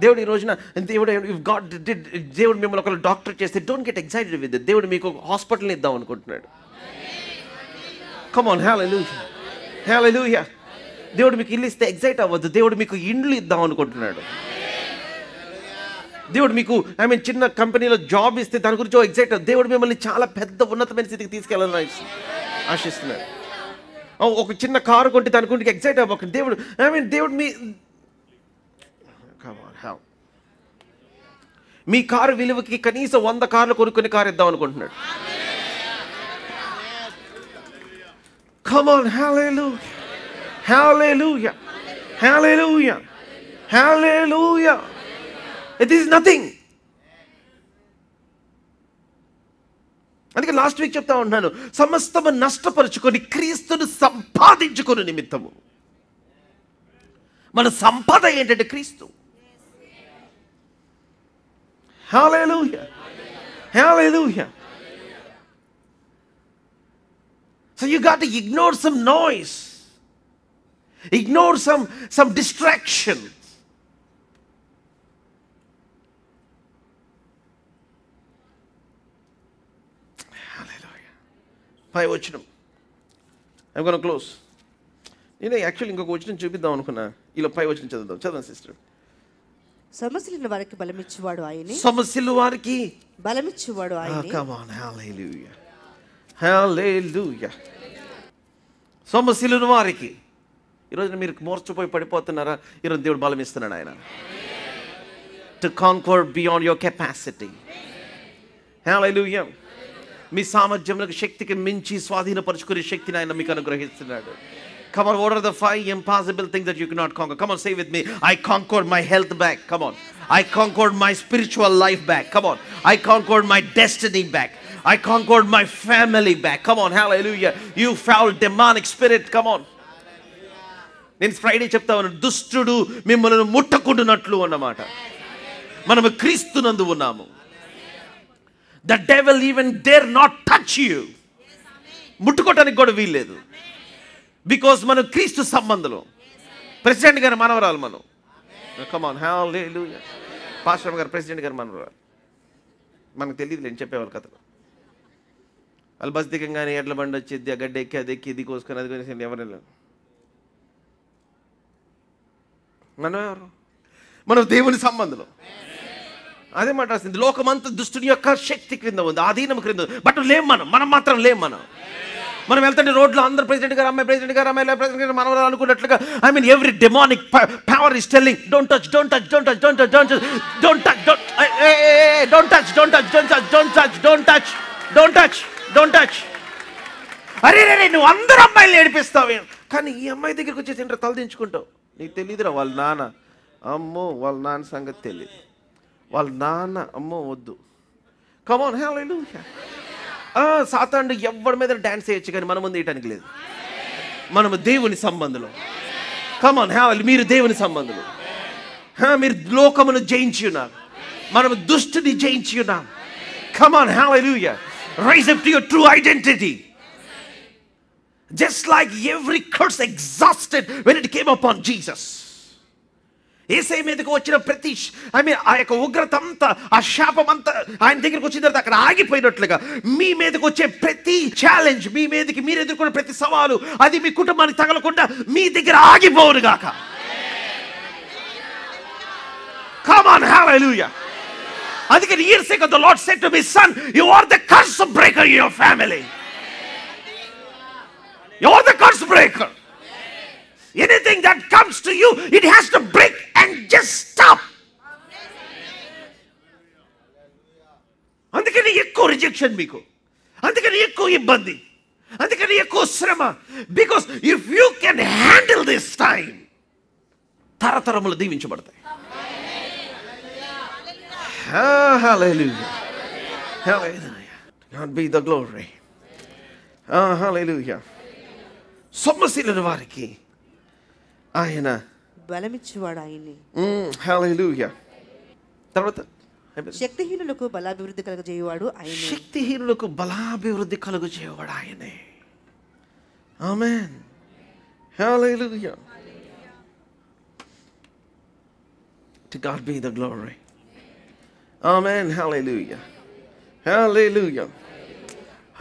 దేవుడు ఈ రోజున, దేవుడు మిమ్మల్ని ఒక డాక్టర్ చేస్తే don't get excited with it. దేవుడు మీకు హాస్పిటల్ని ఇద్దాం అనుకుంటున్నాడు. Come on, hallelujah, hallelujah. దేవుడు మీకు ఇల్లు ఇస్తే ఎగ్జైట్ అవ్వద్దు, దేవుడు మీకు ఇండ్లు ఇద్దాం అనుకుంటున్నాడు. దేవుడు మీకు చిన్న కంపెనీలో జాబ్ ఇస్తే దాని గురించి ఎగ్జైట్ అవ్వదు. దేవుడు మిమ్మల్ని చాలా పెద్ద ఉన్నతమైన స్థితికి తీసుకెళ్ళాలని ఆశిస్తున్నాడు. ఒక చిన్న కారు కొంటే దాని గురించి ఎగ్జైట్ అవ్వకండి. దేవుడు మీ కారు విలువకి కనీసం 100 కార్లు కొనుక్కుని కారు ఇద్దాం అనుకుంటున్నాడు. Come on, hallelujah, hallelujah, hallelujah, hallelujah. It is nothing. అందుకే లాస్ట్ వీక్ చెప్తా ఉన్నాను, సమస్తము నష్టపరుచుకొని క్రీస్తును సంపాదించుకుని నిమిత్తము. మన సంపద ఏంటంటే క్రీస్తు. Hallelujah, hallelujah. So you got to ignore some noise, ignore some distraction. Hallelujah. పై వచనం, I'm going to close. నేను యాక్చువల్లీ ఇంకొక వచనం చూపిద్దాం అనుకున్నా, ఇలా పై వచనం చదవండి సిస్టర్. సమస్యల వారికి బలమిచ్చువాడు ఆయనే. సమస్యల వారికి బలమిచ్చువాడు ఆయనే. Come on, hallelujah, hallelujah. సమస్యలను వారికి. ఈరోజు మీరు మోర్చిపోయి పడిపోతున్నారా? ఈరోజు దేవుడు బలం ఇస్తున్నాడు ఆయన. To conquer beyond your capacity. Hallelujah. మీ సామర్థ్యములకు శక్తికి మించి స్వాధీనపరుచుకునే శక్తిని ఆయన మీకు అనుగ్రహిస్తున్నాడు. Come on, what are the 5 impossible things that you cannot conquer? Come on, say with me. I conquered my health back. Come on. I conquered my spiritual life back. Come on. I conquered my destiny back. I conquered my family back. Come on, hallelujah. You foul demonic spirit, come on. నేను Friday చెప్తా ఉన్నాను, దుష్టుడు మిమ్మల్ని ముట్టకుండునట్లు అన్నమాట. మనము క్రీస్తునందు ఉన్నాము. The devil even dare not touch you. ముట్టుకోవటానికి కూడా వీల్లేదు. బికాస్ మనం క్రీస్తు సంబంధంలో. ప్రెసిడెంట్ గారు మనవరాలు మనం. Come on, hallelujah. పాస్టర్ గారు ప్రెసిడెంట్ గారు మనవరాలు. మనకు తెలియదు నేను చెప్పేవాళ్ళు కథలు. వాళ్ళు బస్ దిగంగానే ఎడ్ల బండి వచ్చేది, ఆ గడ్డ ఎక్కి అది ఎక్కి ఇది కోసుకొని అది కొనేసి ఎవరు మనం ఎవరు? మనం దేవుని సంబంధంలో. అదే మాట రాసింది, లోకమంతా దుష్టుని యొక్క శక్తి క్రింద ఉంది, ఆధీనం క్రింద ఉంది. బట్ లేం మనం మాత్రం లేం. మనం వెళ్తుంటే రోడ్లో అందరు ప్రెసిడెంట్ గారు అమ్మాయి, ప్రెసిడెంట్ గారు అమ్మాయి, ప్రెసిడెంట్ గారు మనవరాలు అనుకున్నట్లుగా every demonic power is telling don't touch, don't touch, don't touch, don't touch, don't touch, don't touch, don't touch, don't touch, don't touch, don't touch, don't touch, don't touch. అరే రే, నువ్వు అందరు అమ్మాయిలు ఏడిపిస్తావు, కానీ ఈ అమ్మాయి దగ్గరికి వచ్చి తింటారు, తలదించుకుంటావు. నీకు తెలియదురా వాళ్ళ నాన్న, అమ్మో వాళ్ళ నాన్న సంగతి తెలియదు, వాళ్ళ నాన్న అమ్మో వద్దు. కమాన్, హల్లెలూయా. సాతానుడు ఎవరి మీద డాన్స్ చేయొచ్చు, కానీ మన ముందు వేయటానికి లేదు. మనము దేవుని సంబంధులు. కమాన్, మీరు దేవుని సంబంధులు. మీరు లోకమును జయించి ఉన్నారు, మనము దుష్టుని జయించి ఉన్నాం. Come on, hallelujah. Rise up to your true identity. Just like every curse exhausted when it came upon Jesus. యేసయ్య మీదకి వచ్చిన ప్రతి ఆ యొక్క ఉగ్రత అంతా, ఆ శాపం అంతా ఆయన దగ్గరికి వచ్చిన తర్వాత అక్కడ ఆగిపోయినట్లుగా మీ మీదకి వచ్చే ప్రతి ఛాలెంజ్, మీ మీదకి మీరు ఎదుర్కొన్న ప్రతి సవాలు, అది మీ కుటుంబానికి తగలకుండా మీ దగ్గర ఆగిపోవును గాక. Come on, hallelujah. అందుకని years ago the Lord said to me, son, you are the curse breaker in your family. You are the curse breaker. Anything that comes to you, it has to break and just stop. అందుకని ఎక్కువ rejection మీకు, అందుకని ఎక్కువ ఇబ్బంది, అందుకని ఎక్కువ శ్రమ. Because if you can handle this time, తరతరములు దీవించబడతాయి. Hallelujah. Hallelujah. God be the glory. Hallelujah. సొమ్మశీలుని వారికి ఆయన బలమిచ్చువాడు ఆయన్ని. హల్లెలూయా. తర్వాత శక్తిహీనులకు బలాభివృద్ధి కలుగజేయువాడు ఆయనే. శక్తిహీనులకు బలాభివృద్ధి కలుగజేయువాడు ఆయనే. ఆమేన్. హల్లెలూయా. To God be the glory. Amen. Hallelujah. Hallelujah.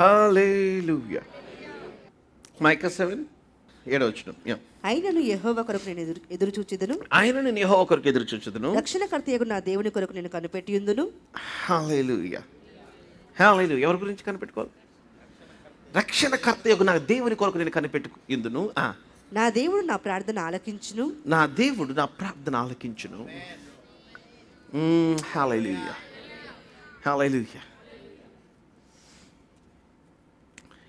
Hallelujah. Micah 7, 7. ఆయనను యెహోవా కొరకు నేను ఎదురు చూచెదను. ఆయనను యెహోవా కొరకు ఎదురు చూచెదను. రక్షణకర్తయగు నా దేవుని కొరకు నేను కనిపెట్టియుందును. హల్లెలూయా. హల్లెలూయా. ఎవరి గురించి కనిపెట్టుకోవాలి? రక్షణకర్తయగు నా దేవుని కొరకు నేను కనిపెట్టుయుందును. నా దేవుడు నా ప్రార్థన ఆలకించును. నా దేవుడు నా ప్రార్థన ఆలకించును. హల్లెలూయా. హల్లెలూయా.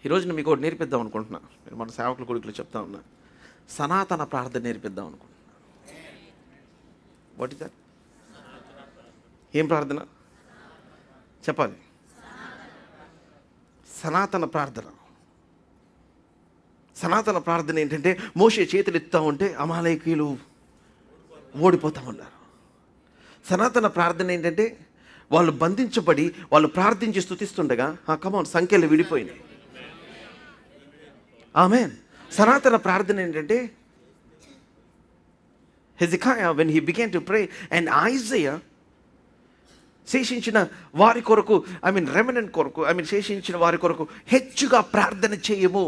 ఈరోజు నేను మీకు ఒకటి నేర్పిద్దాం అనుకుంటున్నా. మీరు మన సేవకుల కొడుకులు చెప్తా ఉన్నా, సనాతన ప్రార్థన నేర్పిద్దాం అనుకుంటున్నా. What is that? ఏం ప్రార్థన చెప్పాలి? సనాతన ప్రార్థన. సనాతన ప్రార్థన ఏంటంటే, మోషే చేతులు ఎత్తుతా ఉంటే అమాలేకీయులు ఓడిపోతా ఉన్నారు. సనాతన ప్రార్థన ఏంటంటే, వాళ్ళు బంధించబడి వాళ్ళు ప్రార్థించి స్తుతిస్తుండగా కమాన్ సంఖ్యలు విడిపోయినాయి. ఆమేన్. సనాతన ప్రార్థన ఏంటంటే, హెజెకియా when he began to pray and Isaiah శేషించిన వారి కొరకు, రెమినెంట్ కొరకు, శేషించిన వారి కొరకు హెచ్చుగా ప్రార్థన చేయము.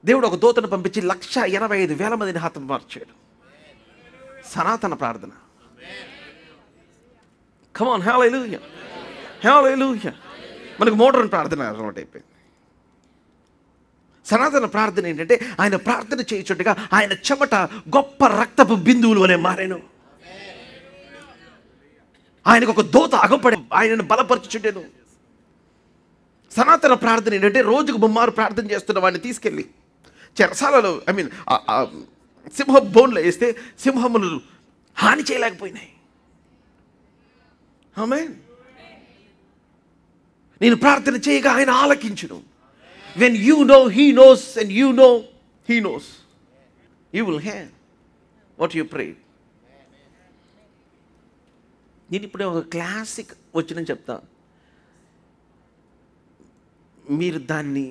దేవుడు ఒక దూతను పంపించి 185,000 మందిని హతమార్చాడు. సనాతన ప్రార్థన. Come on, hallelujah. హల్లెలూయా. మనకు మోడర్న్ ప్రార్థన అలవాటు అయిపోయింది. సనాతన ప్రార్థన ఏంటంటే, ఆయన ప్రార్థన చేయుచుండగా ఆయన చెమట గొప్ప రక్తపు బిందువులు వలె మారెను. ఆయనకు ఒక దూత అగపడి ఆయనను బలపరచుచుండెను. సనాతన ప్రార్థన ఏంటంటే, రోజుకు ముమ్మారు ప్రార్థన చేస్తున్న వాడిని తీసుకెళ్ళి చెరసాలలో సింహ బోన్లో వేస్తే సింహములు హాని చేయలేకపోయినాయి. ఆమేన్. నేను ప్రార్థన చేయగా ఆయన ఆలకించును. When you know he knows and you know he knows, you will hear what you pray. నేను ఇప్పుడు ఒక క్లాసిక్ వచ్చినని చెప్తా, మీరు దాన్ని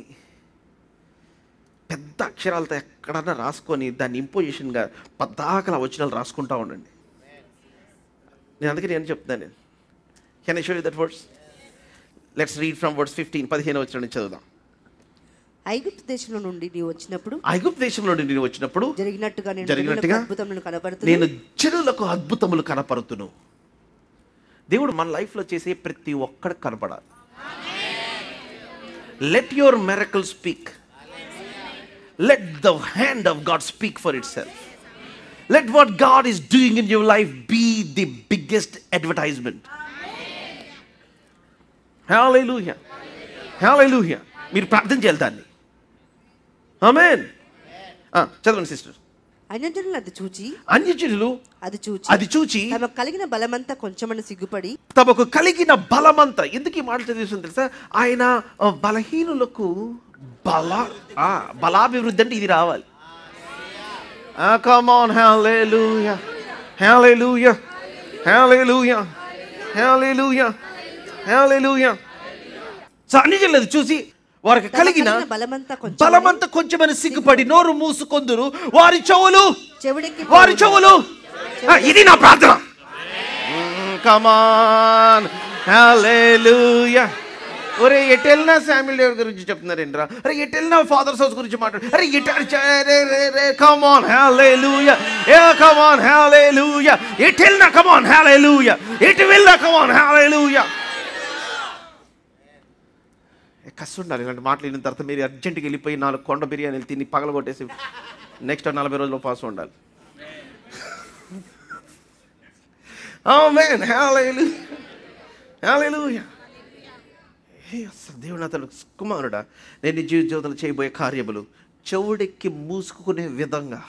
పెద్ద అక్షరాలతో ఎక్కడన్నా రాసుకొని దాన్ని ఇంపోజిషన్గా పద్దాకలా వచ్చిన రాసుకుంటా ఉండండి. నేను అందుకే నేను చెప్తాను. Can I show you that words? Let's read from words 15, 15 వచ్చిన నుంచి చదువుదాం. ఐగుప్తు దేశంలో నుండి నీవు వచ్చినప్పుడు జరిగినట్టుగా నేను జనులకు అద్భుతములు కనపరుతును. దేవుడు మన లైఫ్లో చేసే ప్రతి ఒక్కడికి కనపడాలి. Let your miracle speak. Let the hand of God speak for itself. Let what God is doing in your life be the biggest advertisement. Hallelujah, hallelujah. మీరు ప్రార్థన చేయాలి దాన్ని. ఆమేన్. చదవండి సిస్టర్. అన్యజనులు అది చూచి అది చూచి తమకు కలిగిన బలమంతా కొంచెమని సిగ్గుపడి, తమకు కలిగిన బలమంతా. ఎందుకు ఈ మాట చదివిస్తుంది తెలుసా? ఆయన బలహీనులకు బలాభివృద్ధి అంటే ఇది రావాలి. Come on, hallelujah, hallelujah, hallelujah, hallelujah, hallelujah. So అన్యజనులు అది చూసి వారికి కలిగిన బలమంతా కొంచెమని సిగ్గుపడి నోరు మూసుకొందురు, వారి చెవులు. ఇది నా ప్రార్థన. Come on, hallelujah. ఒరే ఎటెల్నా శామ్యూల్ డేవిడ్ గురించి చెప్తున్నారేంట్రా? అరే ఎటెల్నా ఫాదర్స్ హౌస్ గురించి మాట్లాడు. అరే come on, hallelujah, come on, hallelujah. ఎటెల్నా come on, hallelujah. ఎటువెల్నా come on, hallelujah. కష్టం ఉండాలి ఇలాంటి మాటలు విన్న తర్వాత. మీరు అర్జెంట్కి వెళ్ళిపోయి 4 కొండ బిర్యానీలు తిని పగలగొట్టేసి నెక్స్ట్ 40 రోజుల్లో పాస్ ఉండాలి. ఆమేన్, హల్లెలూయా, హల్లెలూయా. దేవుడు అతను కుమారుడా, నేను నీ జీవితంలో చేయబోయే కార్యములు చెవుడెక్కి మూసుకునే విధంగా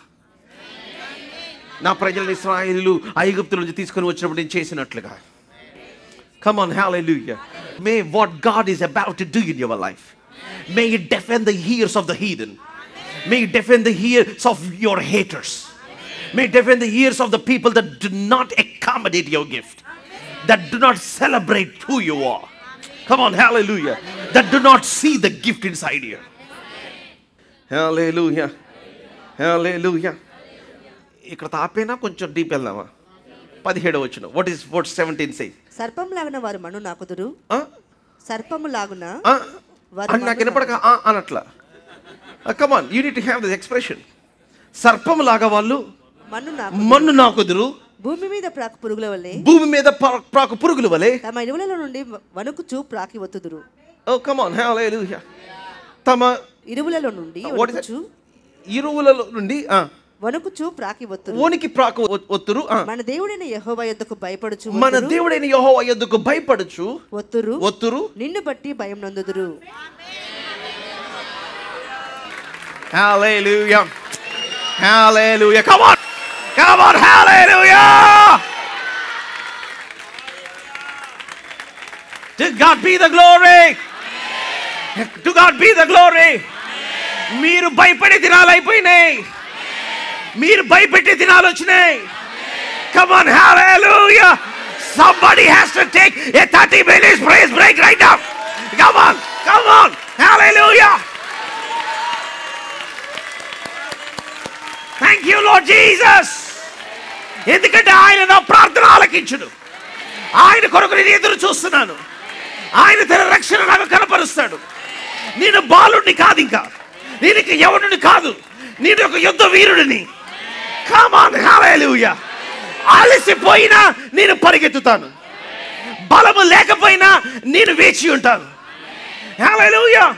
నా ప్రజలను ఇశ్రాయేలీయులు ఐగుప్తు నుంచి తీసుకొని వచ్చినప్పుడు నేను చేసినట్లుగా. Come on, hallelujah. May what God is about to do in your life, may it deafen the ears of the heathen. May it deafen the ears of your haters. May it deafen the ears of the people that do not accommodate your gift, that do not celebrate who you are. Come on, hallelujah. That do not see the gift inside you. Hallelujah, hallelujah. ఇక్కడ తాపేనా కొంచెం deep వెళ్దామా? 17వ వచనం. What 17 say? సర్పము లాగున వారు మన్ను నాకుదురు. సర్పము లాగున నాకు వినపడక అనట్లా. Come on, you need to have this expression. సర్పము లాగా వాళ్ళు మన్ను నాకుదురు, భూమి మీద ప్రాకు పురుగుల వలె తమ ఇరువులలో నుండి వణుకుచూ ప్రాకి వత్తుదురు. Oh, come on, hallelujah. తమ ఇరువులలో నుండి వణుకుచూ ప్రాకి వత్తురు. మన దేవుడైన యెహోవా యొద్దకు భయపడుచు వత్తురు నిన్ను బట్టి భయం నందుదురు. Hallelujah, hallelujah. Come on, hallelujah. To God be the glory. To God be the glory. మీరు భయపడే దినాలు అయిపోయినాయి. మీరు భయపెట్టే దినాలు వచ్చినాయి. Come on, hallelujah. Somebody has to take a 30 minutes praise break right now. Come on, hallelujah. Thank you, Lord Jesus. ఎందుకంటే ఆయన నా ప్రార్థన ఆలకించును. ఆయన కొరకు నేను ఎదురు చూస్తున్నాను. ఆయన తన రక్షణ నాకు కనపరుస్తాడు. నేను బాలుడిని కాదు, ఇంకా నేను ఇక యవనుడిని కాదు, నేను ఒక యుద్ధ వీరుడిని. Come on, hallelujah. అలసిపోయినా నేను పరిగెత్తుతాను, బలము లేకపోయినా నేను వేచి ఉంటాను. hallelujah.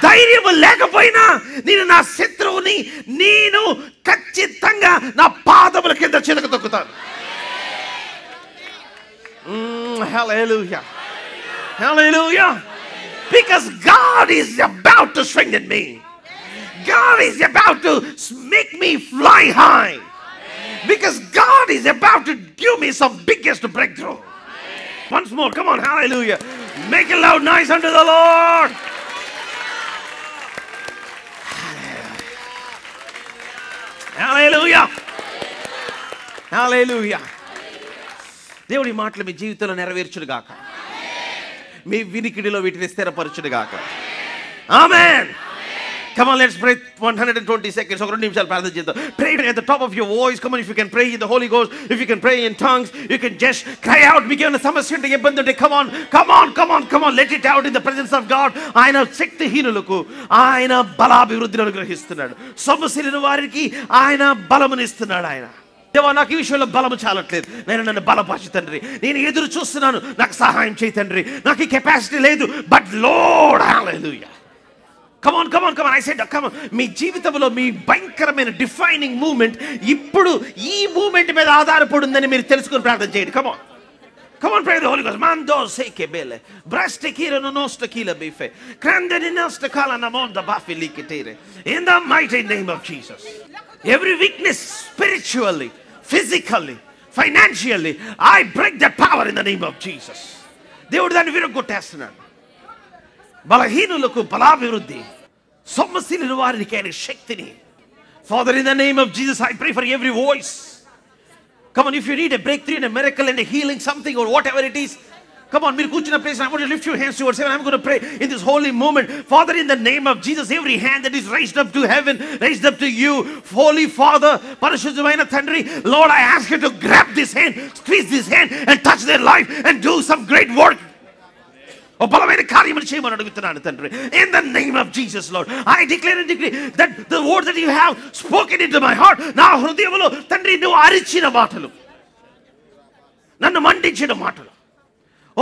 ధైర్యము లేకపోయినా నేను నా శత్రువుని నేను ఖచ్చితంగా నా పాదముల కింద చిలక తొక్కుతాను. Hallelujah, hallelujah. Because God is about to strengthen me. God is about to make me fly high. Because God is about to give me some biggest breakthrough. Once more, come on, hallelujah. Make a loud noise unto the Lord. Hallelujah, hallelujah. దేవుడి మాటలు మీ జీవితంలో నెరవేర్చును గాక, మీ వినికిడిలో వీటిని స్థిరపరచును గాక. ఆమేన్. Come on, let's pray 120 seconds. ఒక 2 నిమిషాలు ప్రార్థన చేద్దాం. Pray at the top of your voice. Come on, if you can pray in the Holy Ghost, if you can pray in tongues, you can just cry out. మీకు ఏమైనా సమస్య ఉంటే ఇబ్బంది ఉంటే come on, let it out in the presence of God. ఆయన శక్తిహీనులకు ఆయన బలాభివృద్ధిని అనుగ్రహిస్తున్నాడు. సొమ్మసిలిన వారికి ఆయన బలమునిస్తున్నాడు. ఆయన దేవా, నాకు ఈ విషయంలో బలము చాలట్లేదు, నన్ను బలపరచు తండ్రి. నేను ఎదురు చూస్తున్నాను, నాకు సహాయం చేయి తండ్రి. నాకు ఈ కెపాసిటీ లేదు, but lord hallelujah. Come on. I said, come on. మీ జీవితంలో మీ భయంకరమైన డిఫైనింగ్ మూమెంట్ ఇప్పుడు ఈ మూమెంట్ మీద ఆధారపడి ఉందని మీరు తెలుసుకుని ప్రార్థన చేయండి. Come on. Come on, pray the Holy Ghost. Mando seke bele. Braste kira no nosta kila bife. Krande ni nasta kala namonda bafi likitere. In the mighty name of Jesus. Every weakness, spiritually, physically, financially, I break that power in the name of Jesus. దేవుడు దాన్ని విరగొట్టేస్తున్నాడు. బలహీనులకు బలాభివృద్ధి, సొమ్మశీలిన వారికి ఆయన శక్తిని. Father, in the name of Jesus, I pray for every voice. Come on, if you need a breakthrough and a miracle and a healing, something or whatever it is, come on, మీరు కూర్చున్న place, I want you to lift your hands towards heaven. I'm going to pray in this holy moment. Father, in the name of Jesus, every hand that is raised up to heaven, raised up to you, Holy Father, పరిశుద్ధమైన తండ్రి, Lord, I ask you to grab this hand, squeeze this hand and touch their life and do some great work. ఓ బలమైన కార్యములు చేయమని అడుగుతున్నాను తండ్రి. In the name of Jesus, Lord, I declare and decree that the word that you have spoken into my heart, నా హృదయములో తండ్రి నువ్వు అరిచిన మాటలు, నన్ను మండించిన మాటలు,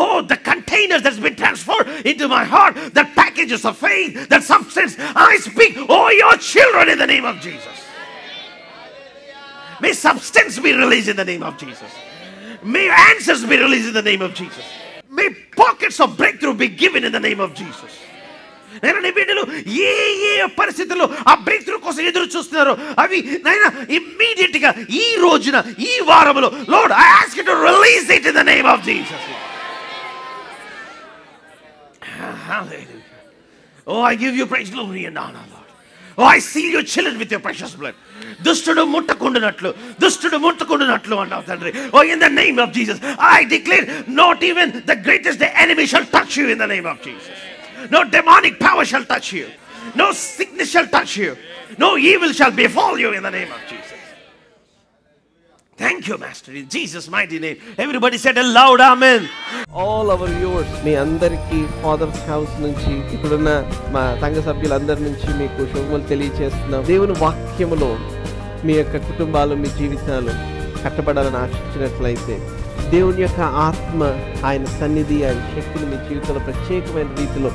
oh, the containers that's been transferred into my heart, that packages of faith, that substance, I speak, oh, your children, in the name of Jesus. May substance be released in the name of Jesus. May answers be released in the name of Jesus. May pockets of breakthrough be given in the name of Jesus. నేను నీ బిడ్డలు ఏ ఏ పరిస్థితుల్లో ఆ break through కోసం ఎదురు చూస్తున్నారో అవి నైనా ఇమ్మీడియట్ గా ఈ రోజున ఈ వారంలో, Lord, I ask you to release it in the name of Jesus. Hallelujah. Oh, I give you praise, glory and honor, Lord. Oh, I seal your children with your precious blood. దుష్టుడు ముట్టకుండునట్లు, దుష్టుడు ముట్టకుండునట్లు అన్నావు తండ్రి. Oh, in the name of Jesus, I declare not even the greatest enemy shall touch you in the name of Jesus. No demonic power shall touch you. No sickness shall touch you. No evil shall befall you in the name of Jesus. Thank you, Master, in Jesus' mighty name. Everybody said a loud amen. All our viewers, మీ అందరికీ fathers house నుంచి, ఇప్పుడున్న మా సంఘ సభ్యులందరి నుంచి మీకు శుభములు తెలియజేస్తున్నాం. దేవుని వాక్యములో మీ యొక్క కుటుంబాలు, మీ జీవితాలు కట్టబడాలని ఆశించినట్లయితే, దేవుని యొక్క ఆత్మ, ఆయన సన్నిధి, ఆయన శక్తిని మీ జీవితంలో ప్రత్యేకమైన రీతిలో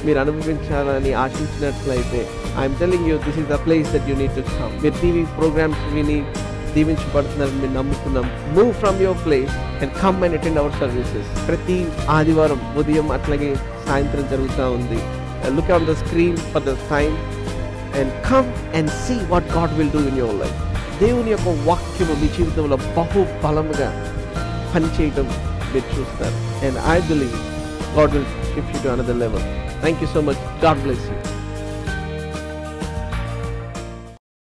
మీరు అనుభవించాలని ఆశించినట్లయితే, I'm telling you, this is the place that you need to come. మీరు టీవీ ప్రోగ్రామ్స్ విని దీవించబడుతున్నారని మేము నమ్ముతున్నాం. Move from your place and come and attend our services. ప్రతి ఆదివారం ఉదయం అట్లాగే సాయంత్రం జరుగుతూ ఉంది. Look on the screen for the sign and come and see what God will do in your life. దేవుని యొక్క వాక్యము మీ జీవితంలో బహు బలముగా పనిచేయడం మీరు చూస్తారు. And I believe God will shift you to another level. Thank you so much. God bless you.